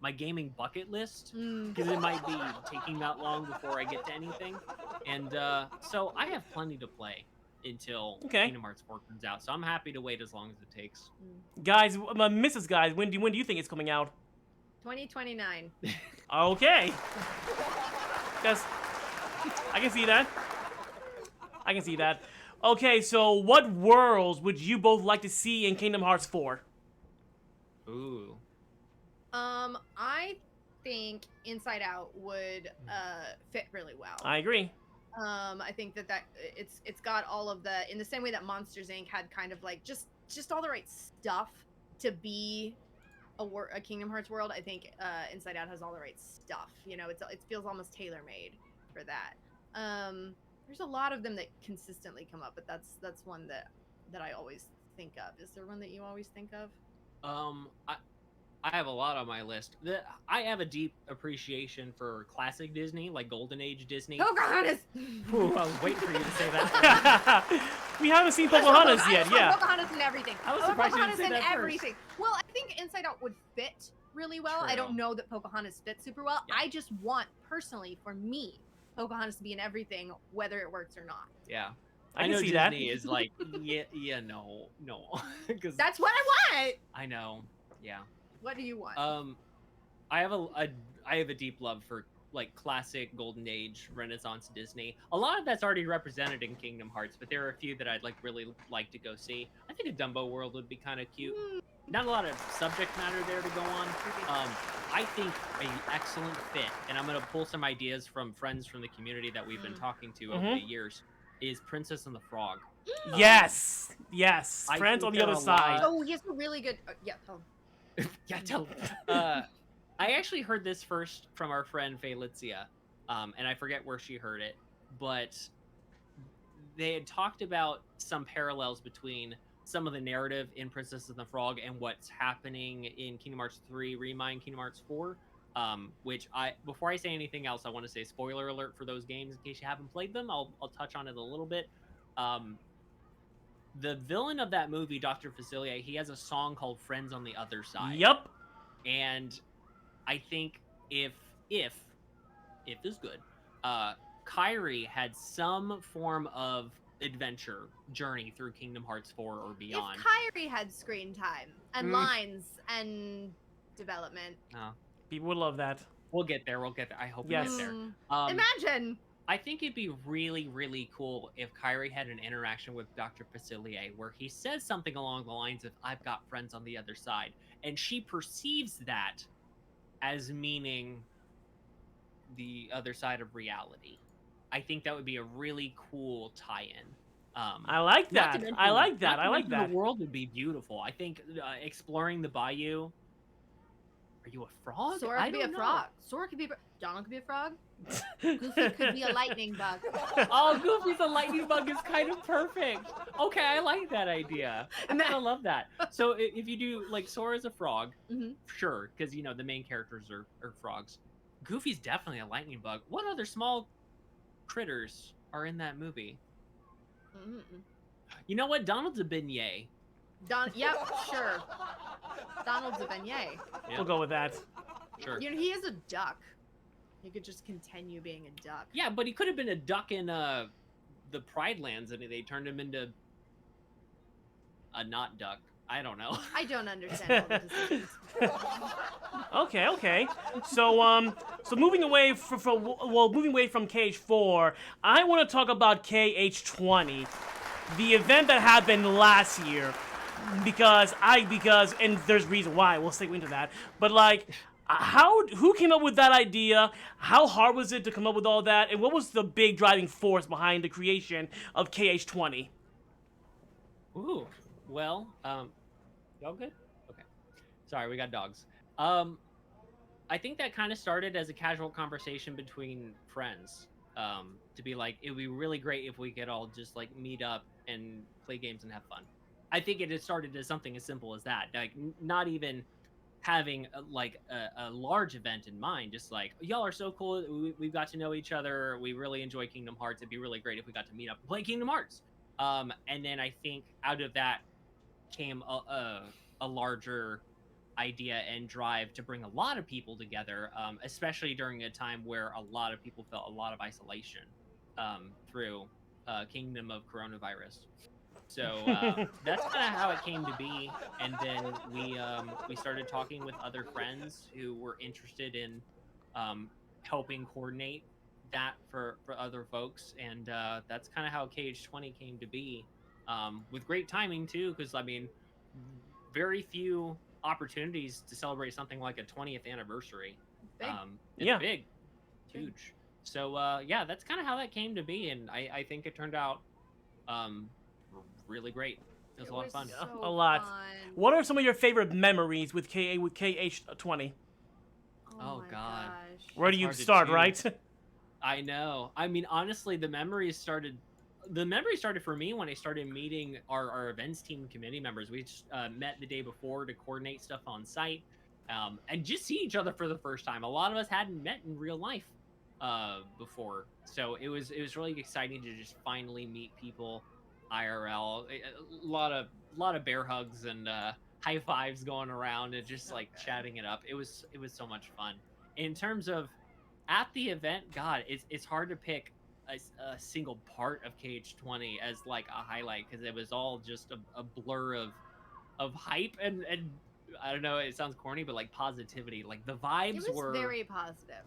my gaming bucket list, because it might be taking that long before I get to anything. And so I have plenty to play until Kingdom Hearts 4 comes out, so I'm happy to wait as long as it takes. Guys, Mrs. Guys, when do you think it's coming out? 2029. Okay. Guess I can see that. I can see that. Okay, so what worlds would you both like to see in Kingdom Hearts 4? Ooh. I think Inside Out would fit really well. I agree. I think that it's got all of the, in the same way that Monsters Inc. had kind of like just all the right stuff to be a Kingdom Hearts world. I think Inside Out has all the right stuff. You know, it feels almost tailor-made for that. There's a lot of them that consistently come up, but that's one that I always think of. Is there one that you always think of? I have a lot on my list. I have a deep appreciation for classic Disney, like Golden Age Disney. Pocahontas! Ooh, I was waiting for you to say that. We haven't seen Pocahontas I yet, just want yeah. Pocahontas and everything. I was surprised you didn't Pocahontas say and that first. everything. Well, I think Inside Out would fit really well. I True. don't know that Pocahontas fits super well. Yeah. I just want, personally, for me, Pocahontas to be in everything, whether it works or not. Yeah. I can know see Disney that. is like, no. Because That's what I want! I know. Yeah. What do you want? I have a deep love for like classic Golden Age Renaissance Disney. A lot of that's already represented in Kingdom Hearts, but there are a few that I'd really like to go see. I think a Dumbo world would be kind of cute. not a lot of subject matter there to go on. I think an excellent fit, and I'm gonna pull some ideas from friends from the community that we've been talking to over the years, is Princess and the Frog. Yes. I Friends think on the there other are a side. lot- Oh, he has a really good. Yeah. Oh. Yeah, tell. I actually heard this first from our friend Felicia, and I forget where she heard it, but they had talked about some parallels between some of the narrative in Princess and the Frog and what's happening in Kingdom Hearts 3 Remind Kingdom Hearts 4. Which before I say anything else, I want to say spoiler alert for those games in case you haven't played them. I'll touch on it a little bit. The villain of that movie, Dr. Facilier, he has a song called Friends on the Other Side. Yep. And I think if is good, Kyrie had some form of adventure journey through Kingdom Hearts 4 or beyond. If Kyrie had screen time and lines and development. People would love that. We'll get there. I hope we Yes. get there. Imagine. I think it'd be really, really cool if Kyrie had an interaction with Dr. Facilier where he says something along the lines of, I've got friends on the other side. And she perceives that as meaning the other side of reality. I think that would be a really cool tie-in. I like that. I like that. The world would be beautiful. I think exploring the bayou. Are you a frog? Sora could be a frog. Sora could be. Donald could be a frog. Goofy could be a lightning bug. Oh, Goofy's a lightning bug is kind of perfect. Okay, I like that idea. I kind of love that. So if you do like Sora's a frog, sure, because the main characters are frogs. Goofy's definitely a lightning bug. What other small critters are in that movie? You know what? Donald's a beignet. Yep, sure. Donald's a beignet. Yep. We'll go with that. Sure. He is a duck. He could just continue being a duck. Yeah, but he could have been a duck in the Pride Lands, and they turned him into a not duck. I don't know. I don't understand all the decisions. Okay. So moving away from KH4, I want to talk about KH20, the event that happened last year, because and there's reason why. We'll segue into that. But like, who came up with that idea? How hard was it to come up with all that? And what was the big driving force behind the creation of KH20? Ooh, well, y'all good? Okay. Sorry, we got dogs. I think that kind of started as a casual conversation between friends. To be like, it would be really great if we could all just like meet up and play games and have fun. I think it had started as something as simple as that. Like, not even having a large event in mind, just like, y'all are so cool, we've got to know each other, we really enjoy Kingdom Hearts, it'd be really great if we got to meet up and play Kingdom Hearts. And then I think out of that came a larger idea and drive to bring a lot of people together, especially during a time where a lot of people felt a lot of isolation through Kingdom of Coronavirus. So that's kind of how it came to be, and then we started talking with other friends who were interested in helping coordinate that for other folks, and that's kind of how KH20 came to be, with great timing too, because I mean, very few opportunities to celebrate something like a 20th anniversary. Big. It's big, huge. So yeah, that's kind of how that came to be, and I think it turned out really great. It was a lot of fun. So A lot. fun. What are some of your favorite memories with KH20? Oh, my God. gosh. Where do That's you hard to start, choose. right? I know. I mean, honestly, the memories started for me when I started meeting our events team committee members. We just met the day before to coordinate stuff on site, and just see each other for the first time. A lot of us hadn't met in real life before, so it was really exciting to just finally meet people IRL. A lot of bear hugs and high fives going around and just like chatting it up. It was so much fun. In terms of at the event, God, it's hard to pick a single part of KH20 as like a highlight, because it was all just a blur of hype and I don't know, it sounds corny, but like positivity. Like the vibes It was were very positive.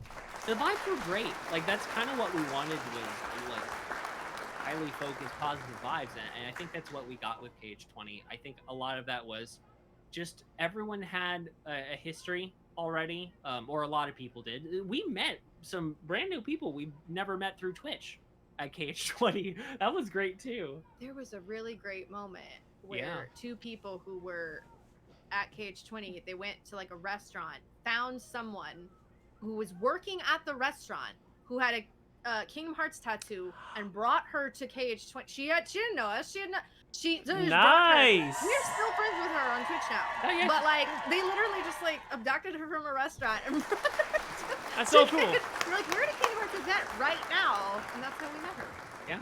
the vibes were great. Like that's kind of what we wanted, was like highly focused positive vibes, and I think that's what we got with KH20. I think a lot of that was just everyone had a history already, or a lot of people did. We met some brand new people we've never met through Twitch at KH20. That was great too. There was a really great moment where Yeah. two people who were at KH20, they went to like a restaurant, found someone who was working at the restaurant who had a Kingdom Hearts tattoo and brought her to KH20. She didn't know us. She just brought her. Nice. We're still friends with her on Twitch now. Oh, yeah. But like they literally just like abducted her from a restaurant and brought her That's so cool. We're like, we're at a Kingdom Hearts event right now, and that's how we met her. Yeah.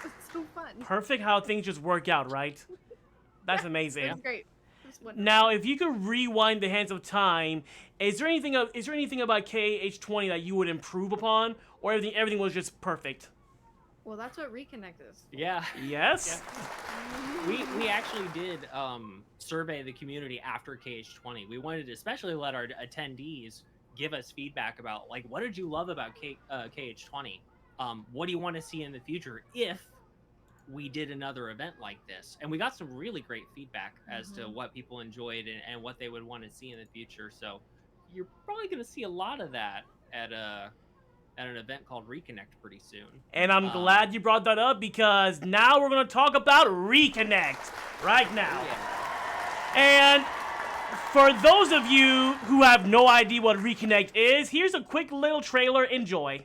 It's so fun. Perfect how things just work out, right? That's amazing. It was great. It was wonderful. Now, if you could rewind the hands of time, is there anything about KH20 that you would improve upon, or everything was just perfect? Well, that's what Reconnect is. Yeah. Yes. We actually did survey the community after KH20. We wanted to especially let our attendees give us feedback about, like, what did you love about KH20? What do you want to see in the future if we did another event like this? And we got some really great feedback as to what people enjoyed and what they would want to see in the future. So you're probably going to see a lot of that at an event called Reconnect pretty soon. And I'm glad you brought that up, because now we're going to talk about Reconnect right now. Yeah. And for those of you who have no idea what Reconnect is, here's a quick little trailer. Enjoy.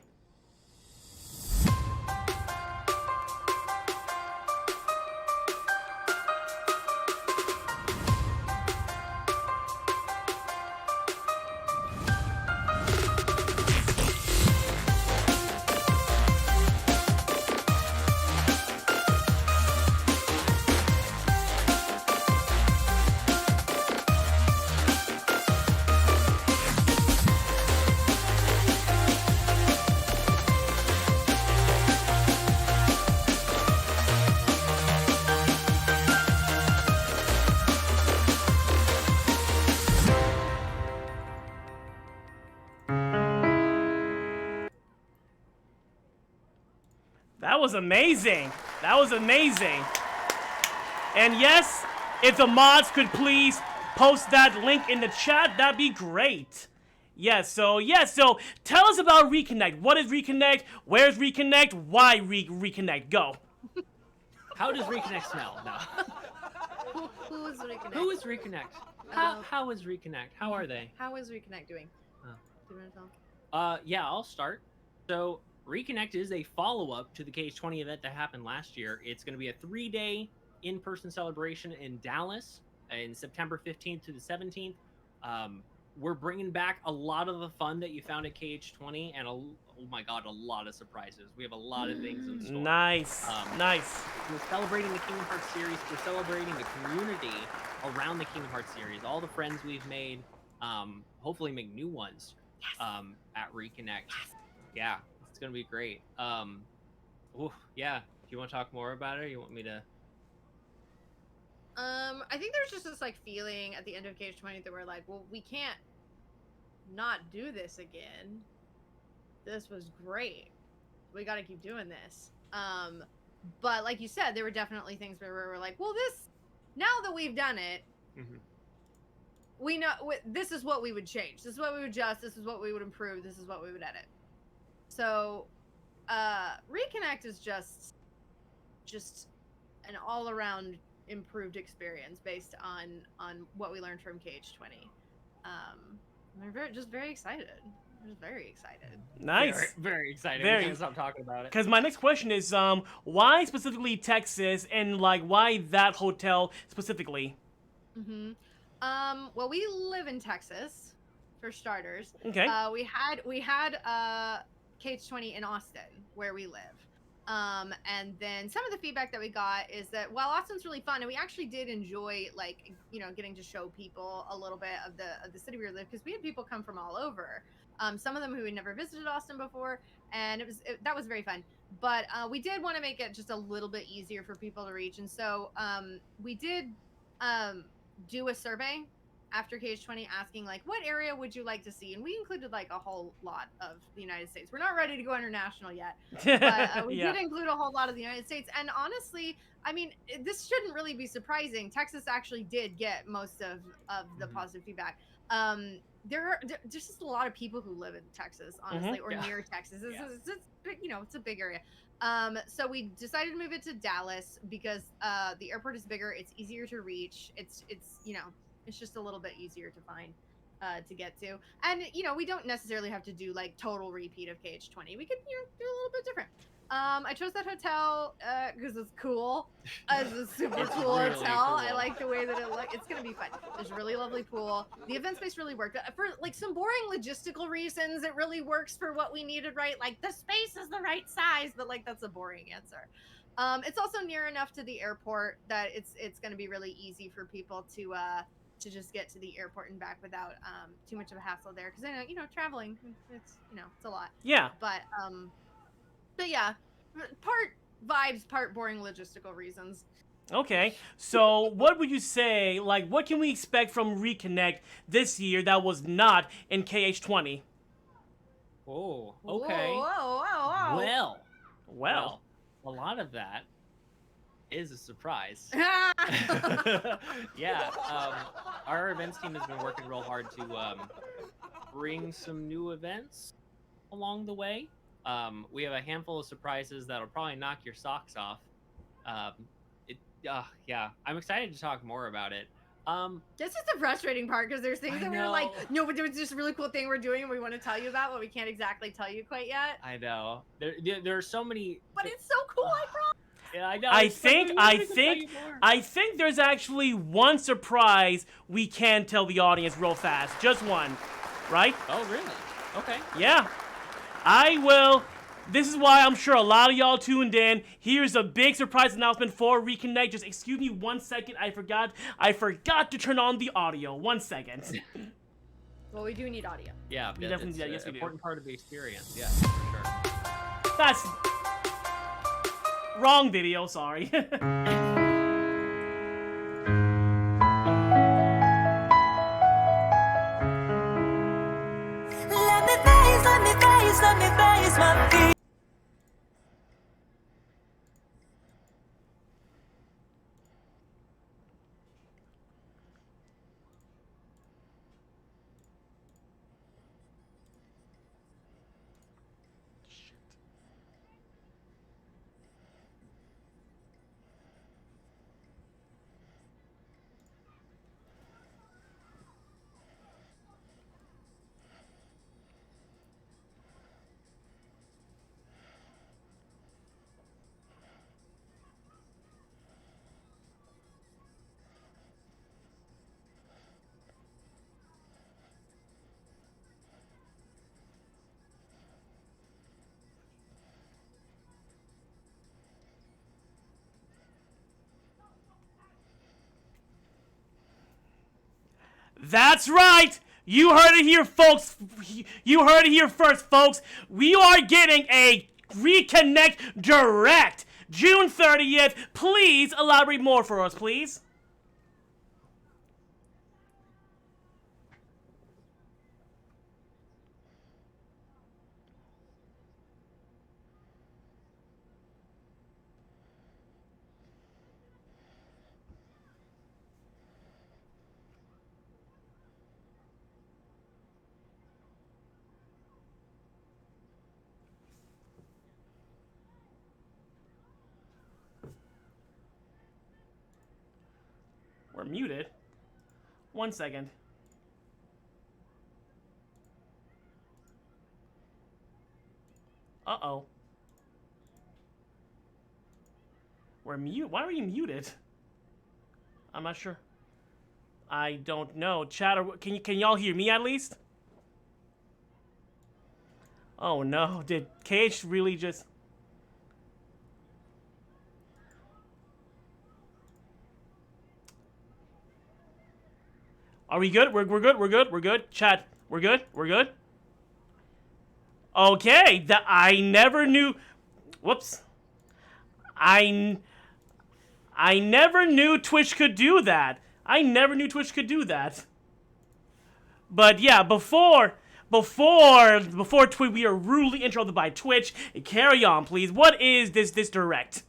That was amazing. That was amazing. And yes, if the mods could please post that link in the chat, that'd be great. Yes, so tell us about Reconnect. What is Reconnect? Where's Reconnect? Why Reconnect? Go. How does Reconnect smell? No. Who is Reconnect? Who is Reconnect? How is Reconnect? How are they? How is Reconnect doing? Oh. Do you want to tell? Yeah, I'll start. So Reconnect is a follow-up to the KH20 event that happened last year. It's going to be a 3-day in-person celebration in Dallas in September 15th to the 17th. We're bringing back a lot of the fun that you found at KH20, and oh my god, a lot of surprises. We have a lot of things in store. Nice. Nice. We're celebrating the Kingdom Hearts series. We're celebrating the community around the Kingdom Hearts series. All the friends we've made. Hopefully make new ones at Reconnect. Yeah, it's gonna be great. Yeah. Do you want to talk more about it, or you want me to? I think there's just this like feeling at the end of KH20 that we're like, well, we can't not do this again. This was great. We got to keep doing this. But like you said, there were definitely things where we were like, well, now that we've done it, we know this is what we would change. This is what we would adjust. This is what we would improve. This is what we would edit. So, Reconnect is just an all-around improved experience based on what we learned from KH20. We're just very excited. We're just very excited. Nice. Very, very excited. Very. We can't stop talking about it. Because my next question is, why specifically Texas, and like why that hotel specifically? Well, we live in Texas, for starters. Okay. We had KH20 in Austin, where we live. And then some of the feedback that we got is that while Austin's really fun, and we actually did enjoy, like, getting to show people a little bit of the city we live, because we had people come from all over. Some of them who had never visited Austin before, and that was very fun. But we did want to make it just a little bit easier for people to reach, and so we did do a survey after KH20 asking like, what area would you like to see? And we included like a whole lot of the United States. We're not ready to go international yet, but we Yeah. did include a whole lot of the United States. And honestly, I mean, this shouldn't really be surprising. Texas actually did get most of the positive feedback. There's just a lot of people who live in Texas, honestly, or Yeah. near Texas. Yeah. It's a big area. So we decided to move it to Dallas because the airport is bigger. It's easier to reach. It's it's just a little bit easier to find, to get to. And we don't necessarily have to do like total repeat of KH20. We could do a little bit different. I chose that hotel because it's cool. It's a super It's cool really hotel. I cool. like the way that it looks. It's gonna be fun. There's a really lovely pool. The event space really worked. For like some boring logistical reasons, it really works for what we needed, right? Like the space is the right size, but like that's a boring answer. It's also near enough to the airport that it's gonna be really easy for people to just get to the airport and back without too much of a hassle there. Because I know traveling, it's it's a lot. Yeah. But yeah, part vibes, part boring logistical reasons. Okay. So what would you say? Like, what can we expect from Reconnect this year that was not in KH20? Oh, okay. Whoa. Well, a lot of that is a surprise. Yeah, our events team has been working real hard to bring some new events along the way. We have a handful of surprises that'll probably knock your socks off. Yeah, I'm excited to talk more about it. This is the frustrating part because there's things I that we're like, know. no, but there's this really cool thing we're doing and we want to tell you about, but we can't exactly tell you quite yet. I know there are so many. But it's so cool, I promise. Yeah, I know. I it's so think many I things to tell think you more. I think there's actually one surprise we can tell the audience real fast. Just one, right? Oh, really? Okay. Yeah. I will. This is why I'm sure a lot of y'all tuned in. Here's a big surprise announcement for Reconnect. Just excuse me 1 second. I forgot to turn on the audio. 1 second. Well, we do need audio. Yeah, We definitely- it's yeah, an yes, we do. important part of the experience. Yeah, for sure. That's wrong video. Sorry. Let me face my feet. That's right! You heard it here, folks. You heard it here first, folks. We are getting a Reconnect Direct June 30th. Please elaborate more for us, please. We're muted. 1 second. Uh-oh. We're mute. Why are you muted? I'm not sure. I don't know. Chat, can y'all hear me at least? Oh no, did KH really just... Are we good? We're good. Chat, we're good. Okay, I never knew... Whoops. I never knew Twitch could do that. But yeah, before we are rudely interrupted by Twitch, carry on, please. What is this direct?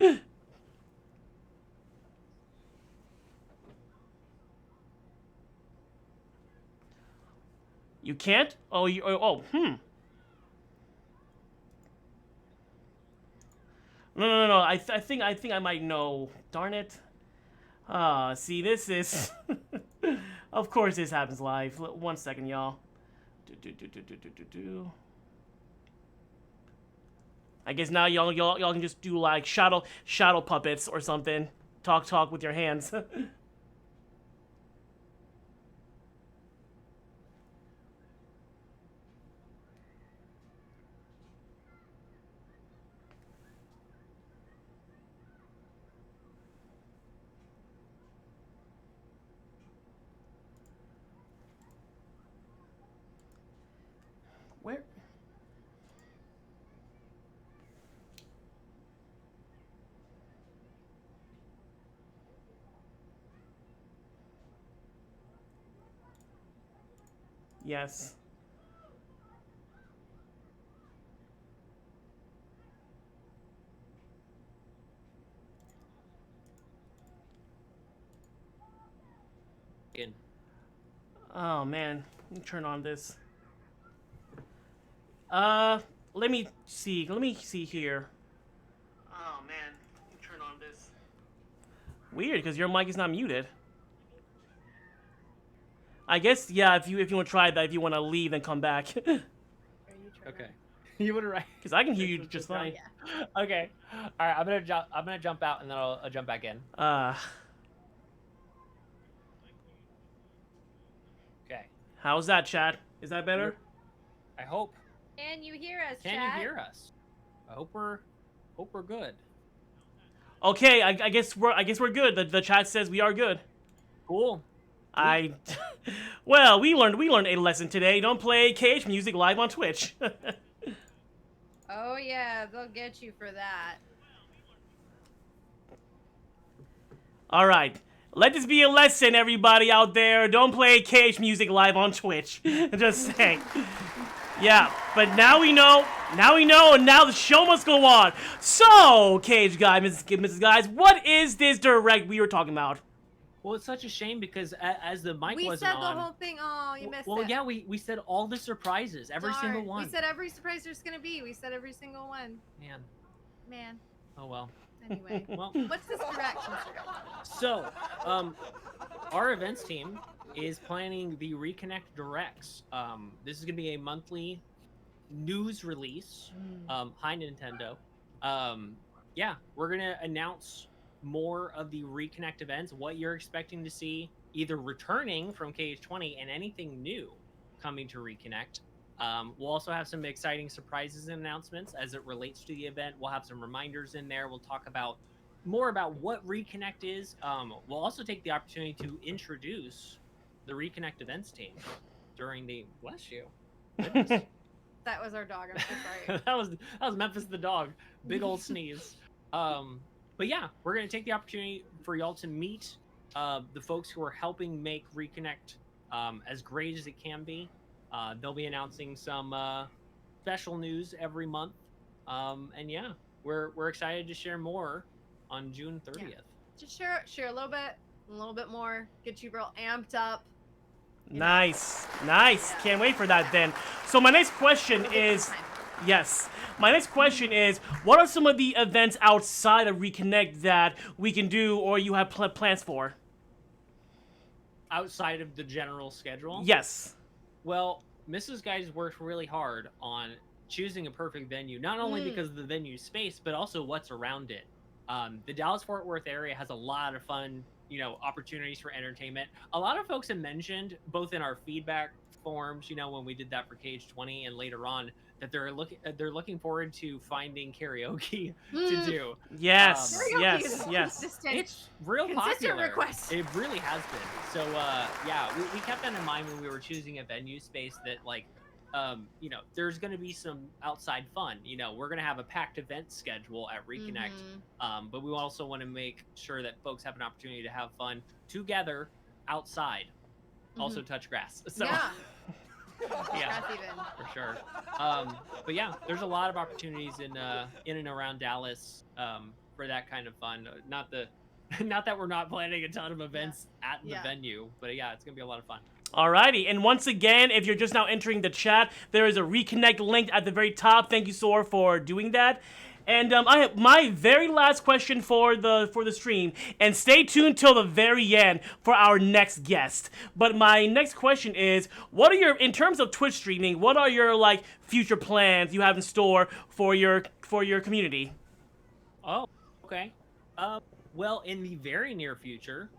You can't? Oh, No. I think I might know. Darn it. See, this is. Of course, this happens live. 1 second, y'all. I guess now y'all can just do like shadow puppets or something. Talk with your hands. Where? Yes. In. Oh man, let me turn on this. Let me see here. Oh man, let me turn on this. Weird, because your mic is not muted. I guess, yeah, if you want to try that, if you want to leave and come back. Okay. You would right. Because I can hear you just fine. Yeah. Okay. All right. I'm gonna jump out and then I'll jump back in. Okay. How's that, chat? Is that better? I hope. Can you hear us, Can chat? you hear us? I hope we're good. Okay, I guess we're good. The chat says we are good. Cool. Well, we learned a lesson today. Don't play KH music live on Twitch. Oh yeah, they'll get you for that. All right. Let this be a lesson, everybody out there. Don't play KH music live on Twitch. Just saying. Yeah, but now we know, and now the show must go on. So, KH guy, Mrs. Guys, what is this direct we were talking about? Well, it's such a shame because as the mic We wasn't said on. the whole thing. Oh, you missed it. Well, yeah, we said all the surprises, every Darn. single one. We said every surprise there's gonna be. We said every single one. Man. Oh well. Anyway. Well. What's this direction? So, our events team is planning the Reconnect Directs. This is gonna be a monthly news release. Hi Nintendo. Yeah, we're gonna announce more of the Reconnect events, what you're expecting to see, either returning from KH20 and anything new coming to Reconnect. We'll also have some exciting surprises and announcements as it relates to the event. We'll have some reminders in there. We'll talk about more about what Reconnect is. We'll also take the opportunity to introduce the Reconnect events team during the bless you. Goodness. That was our dog. I'm so sorry. that was Memphis the dog. Big old sneeze. But yeah, we're gonna take the opportunity for y'all to meet the folks who are helping make Reconnect as great as it can be. They'll be announcing some special news every month, and yeah, we're excited to share more on June 30th. Yeah. Just share a little bit more, get you real amped up. Nice. Can't wait for that then. So my next question is, my next question is, what are some of the events outside of Reconnect that we can do or you have plans for? Outside of the general schedule? Yes. Well, Mrs. Guys worked really hard on choosing a perfect venue, not only because of the venue space, but also what's around it. The Dallas-Fort Worth area has a lot of fun, opportunities for entertainment. A lot of folks have mentioned, both in our feedback forms, when we did that for KH20 and later on, that they're looking forward to finding karaoke to do. Yes. It's real Consistent popular. request. It really has been. So yeah, we kept that in mind when we were choosing a venue space that there's going to be some outside fun. We're going to have a packed event schedule at Reconnect, but we also want to make sure that folks have an opportunity to have fun together outside. Also touch grass. So. Yeah. Yeah, That's even. for sure. But yeah, there's a lot of opportunities in and around Dallas for that kind of fun. Not that we're not planning a ton of events at the Yeah. venue, but yeah, it's gonna be a lot of fun. Alrighty, and once again, if you're just now entering the chat, there is a Reconnect link at the very top. Thank you, Sor, for doing that. And I have my very last question for the stream, and stay tuned till the very end for our next guest. But my next question is, what are your, in terms of Twitch streaming, what are your like future plans you have in store for your community? Oh, okay. Well, in the very near future,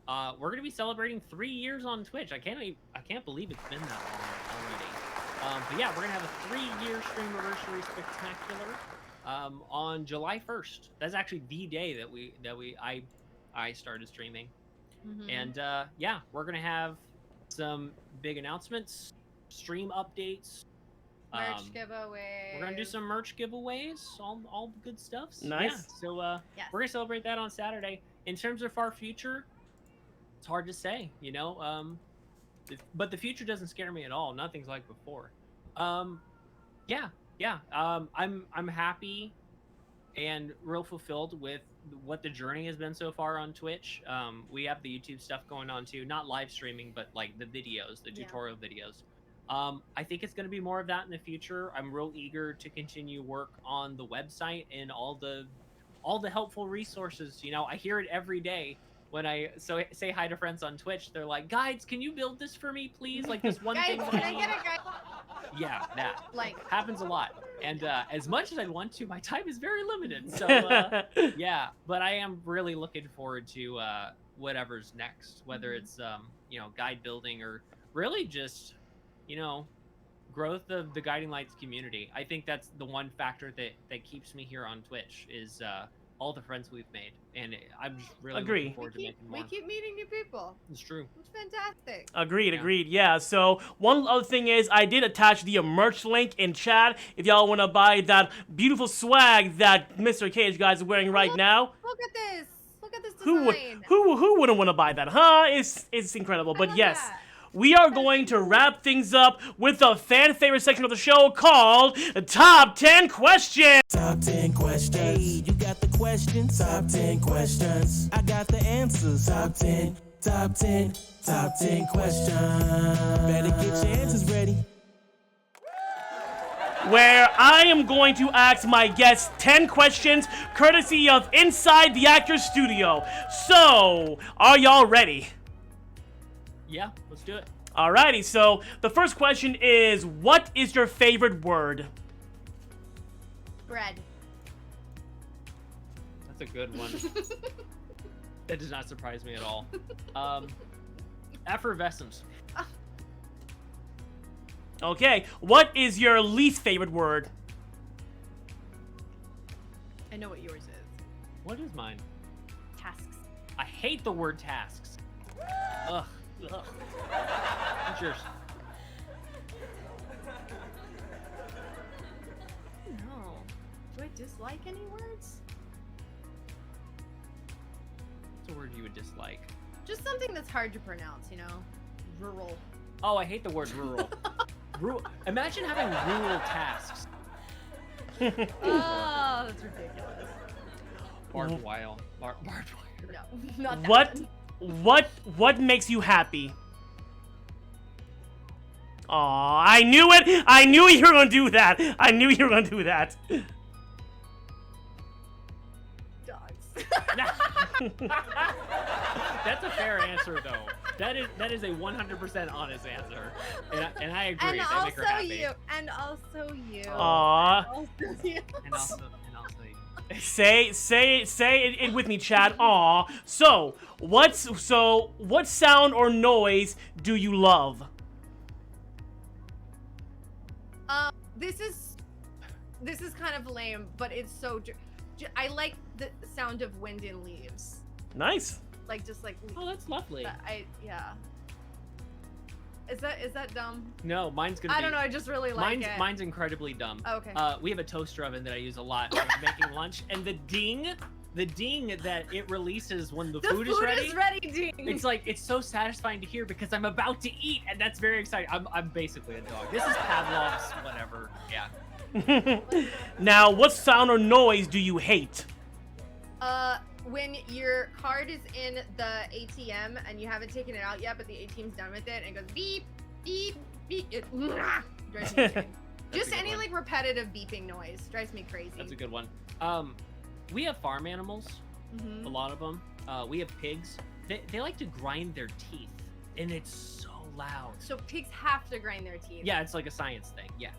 we're gonna be celebrating 3 years on Twitch. I can't believe it's been that long already. But yeah, we're gonna have a 3-year stream anniversary spectacular on July 1st. That's actually the day that I started streaming. Mhm. And yeah, we're gonna have some big announcements, stream updates. Merch giveaway. We're gonna do some merch giveaways, all the good stuff. Nice. Yeah, so Yes. we're gonna celebrate that on Saturday. In terms of our future, it's hard to say, you know. But the future doesn't scare me at all. Nothing's like before. Yeah. I'm happy and real fulfilled with what the journey has been so far on Twitch. We have the YouTube stuff going on too, not live streaming, but like the videos, the Yeah. tutorial videos. I think it's going to be more of that in the future. I'm real eager to continue work on the website and all the helpful resources. You know, I hear it every day when I say hi to friends on Twitch. They're like, "Guides, can you build this for me, please? Like this one Guys, thing that can I I need." get a guy? Yeah, that Like, happens a lot. And as much as I'd want to, my time is very limited. So yeah, but I am really looking forward to whatever's next, whether it's you know, guide building or really just, you know, growth of the Guiding Lights community. I think that's the one factor that keeps me here on Twitch is all the friends we've made, and I'm just really Agree. looking forward to making we more. keep meeting new people. It's true. It's fantastic. Agreed. Yeah. So one other thing is, I did attach the merch link in chat. If y'all want to buy that beautiful swag that Mr. KHguides is wearing right now, Look at this. Look at this who design. who wouldn't want to buy that? Huh? It's incredible. I But love yes. that. We are going to wrap things up with a fan favorite section of the show called Top 10 Questions. Top 10 questions. Hey, you got the questions? Top 10 questions. I got the answers. Top 10 questions. Better get your answers ready. Where I am going to ask my guests 10 questions courtesy of Inside the Actors Studio. So, are y'all ready? Yeah, let's do it. Alrighty, so the first question is, what is your favorite word? Bread. That's a good one. That does not surprise me at all. Effervescent. Okay, what is your least favorite word? I know what yours is. What is mine? Tasks. I hate the word tasks. Ugh. What's yours? No. Do I dislike any words? What's a word you would dislike? Just something that's hard to pronounce, you know? Rural. Oh, I hate the word rural. Imagine having rural tasks. Oh, that's ridiculous. Barbed wire. Barbed wire. No, not that one. What makes you happy? Aw, I knew it! I knew you were gonna do that! Dogs. That's a fair answer, though. That is a 100% honest answer, and I agree. And They make her also happy. you. And also you. Aw. Also you. And also you. Say it with me, Chad. Aw. So what sound or noise do you love? This is kind of lame, but it's so. I like the sound of wind in leaves. Nice. Like just like. Oh, that's lovely. Yeah. Is that dumb? No, mine's gonna be. I don't know. I just really like it. Mine's incredibly dumb. Oh, okay. We have a toaster oven that I use a lot when I'm making lunch, and the ding the ding that it releases when the The food is ready. ding. It's like it's so satisfying to hear because I'm about to eat, and that's very exciting. I'm basically a dog. This is Pavlov's whatever. Yeah. Now, what sound or noise do you hate? When your card is in the ATM and you haven't taken it out yet, but the ATM's done with it, and it goes beep, beep, beep. It drives me insane. Just any like repetitive beeping noise drives me crazy. That's a good one. We have farm animals, a lot of them. We have pigs. They like to grind their teeth, and it's so loud. So pigs have to grind their teeth. Yeah, it's like a science thing. Yeah.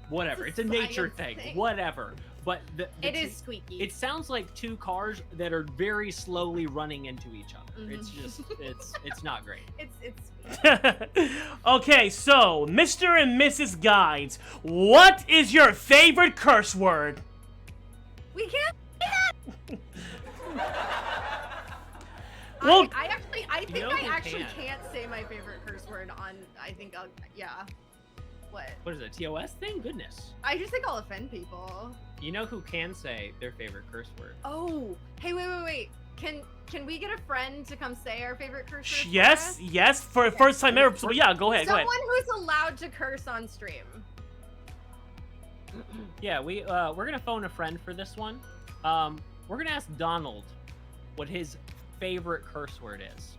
Whatever. It's a Science nature thing. thing. Whatever. But It is squeaky. It sounds like two cars that are very slowly running into each other. It's just it's not great. It's Okay, so Mr. and Mrs. Guides, what is your favorite curse word? We can't say that. Well, I think know I who actually can? can't say my favorite curse word on. I think I'll. Yeah. What? What is it? TOS thing? Goodness. I just think I'll offend people. You know who can say their favorite curse word? Oh, hey, wait. Can we get a friend to come say our favorite curse word? yes, yes, for first time ever. So yeah, go ahead, Someone who's allowed to curse on stream. Yeah, we're gonna phone a friend for this one. We're gonna ask Donald what his favorite curse word is.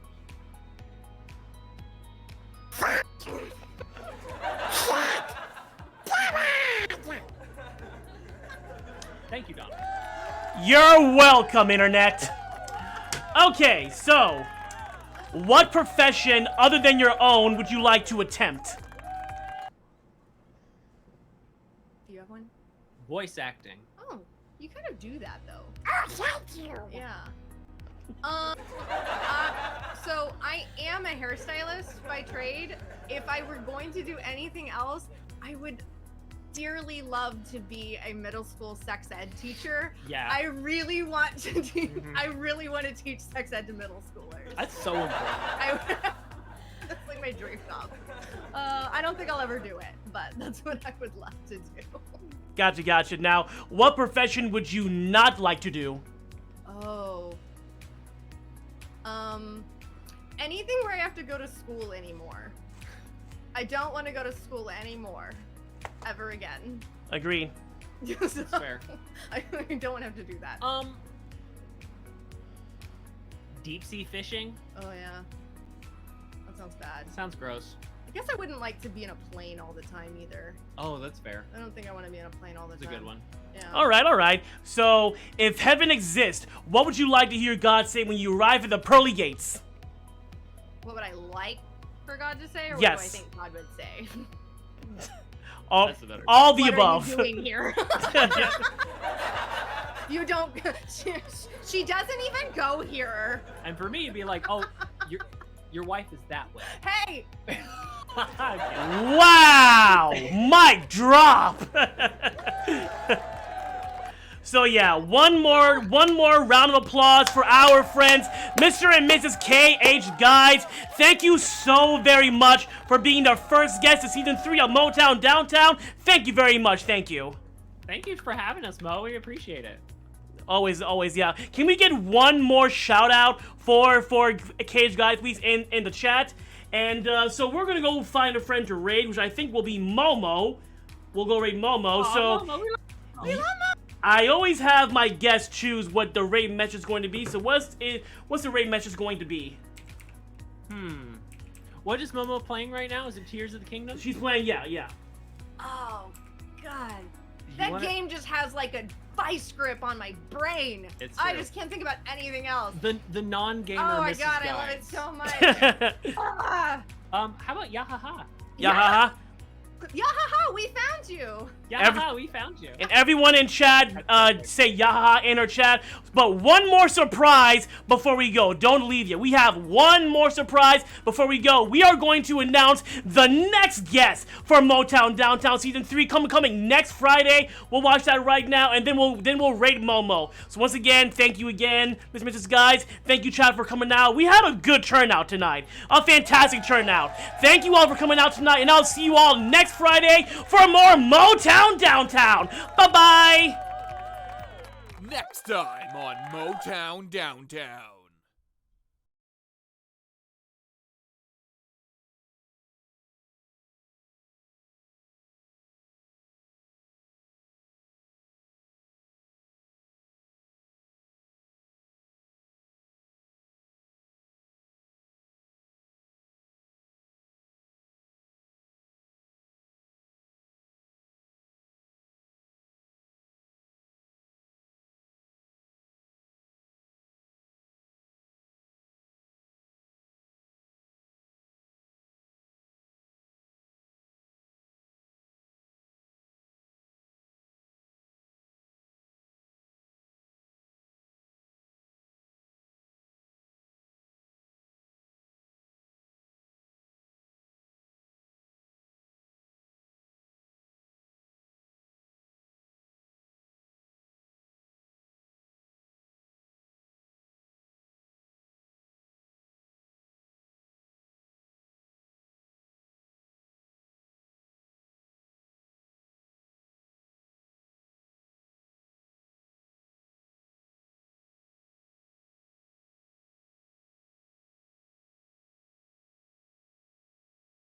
Thank you, Donald. You're welcome, Internet. Okay, so what profession other than your own would you like to attempt? Do you have one? Voice acting. Oh, you kind of do that though. Oh, thank you. Yeah. So I am a hairstylist by trade. If I were going to do anything else, I would dearly love to be a middle school sex ed teacher. Yeah. I really want to I really want to teach sex ed to middle schoolers. That's so important. That's like my dream job. I don't think I'll ever do it, but that's what I would love to do. Gotcha. Now, what profession would you not like to do? Oh. Anything where I have to go to school anymore. I don't want to go to school anymore. Ever again. Agreed. That's fair. I don't want to have to do that. Deep sea fishing? Oh yeah. That sounds bad. Sounds gross. I guess I wouldn't like to be in a plane all the time either. Oh, that's fair. I don't think I want to be in a plane all the That's time. a good one. Yeah. All right. So, if heaven exists, what would you like to hear God say when you arrive at the pearly gates? What would I like for God to say, or Yes. what do I think God would say? That's the better All the What above. are you doing here? You don't. She doesn't even go here. And for me, it'd be like, oh, your wife is that way. Hey. Wow! Mic drop! So yeah, one more round of applause for our friends, Mr. and Mrs. KHguides. Thank you so very much for being the first guest of Season 3 of Motown Downtown. Thank you very much, thank you. Thank you for having us, Mo. We appreciate it. Always, yeah. Can we get one more shout out for KHguides, please, in the chat? And so we're gonna go find a friend to raid, which I think will be Momo. We'll go raid Momo. Aw, So Momo, we love I always have my guests choose what the raid message is going to be. So what's the raid message going to be? What is Momo playing right now? Is it Tears of the Kingdom? She's playing, yeah. Oh God. You That wanna- game just has like a vice grip on my brain. It's I true. just can't think about anything else. The non-gamer Oh my Mrs. God, I love it Guides. so much. Ah. How about Yahaha? Yeah, haha. Yahaha, we found you. Yahaha, we found you. And everyone in chat, say yaha in our chat. But one more surprise before we go. Don't leave yet. We have one more surprise before we go. We are going to announce the next guest for Motown Downtown Season 3 coming next Friday. We'll watch that right now, and then we'll rate Momo. So once again, thank you again, Mr. and Mrs. Guides. Thank you, chat, for coming out. We had a good turnout tonight. A fantastic turnout. Thank you all for coming out tonight, and I'll see you all next Friday for more Motown Downtown. Bye-bye. Next time on Motown Downtown.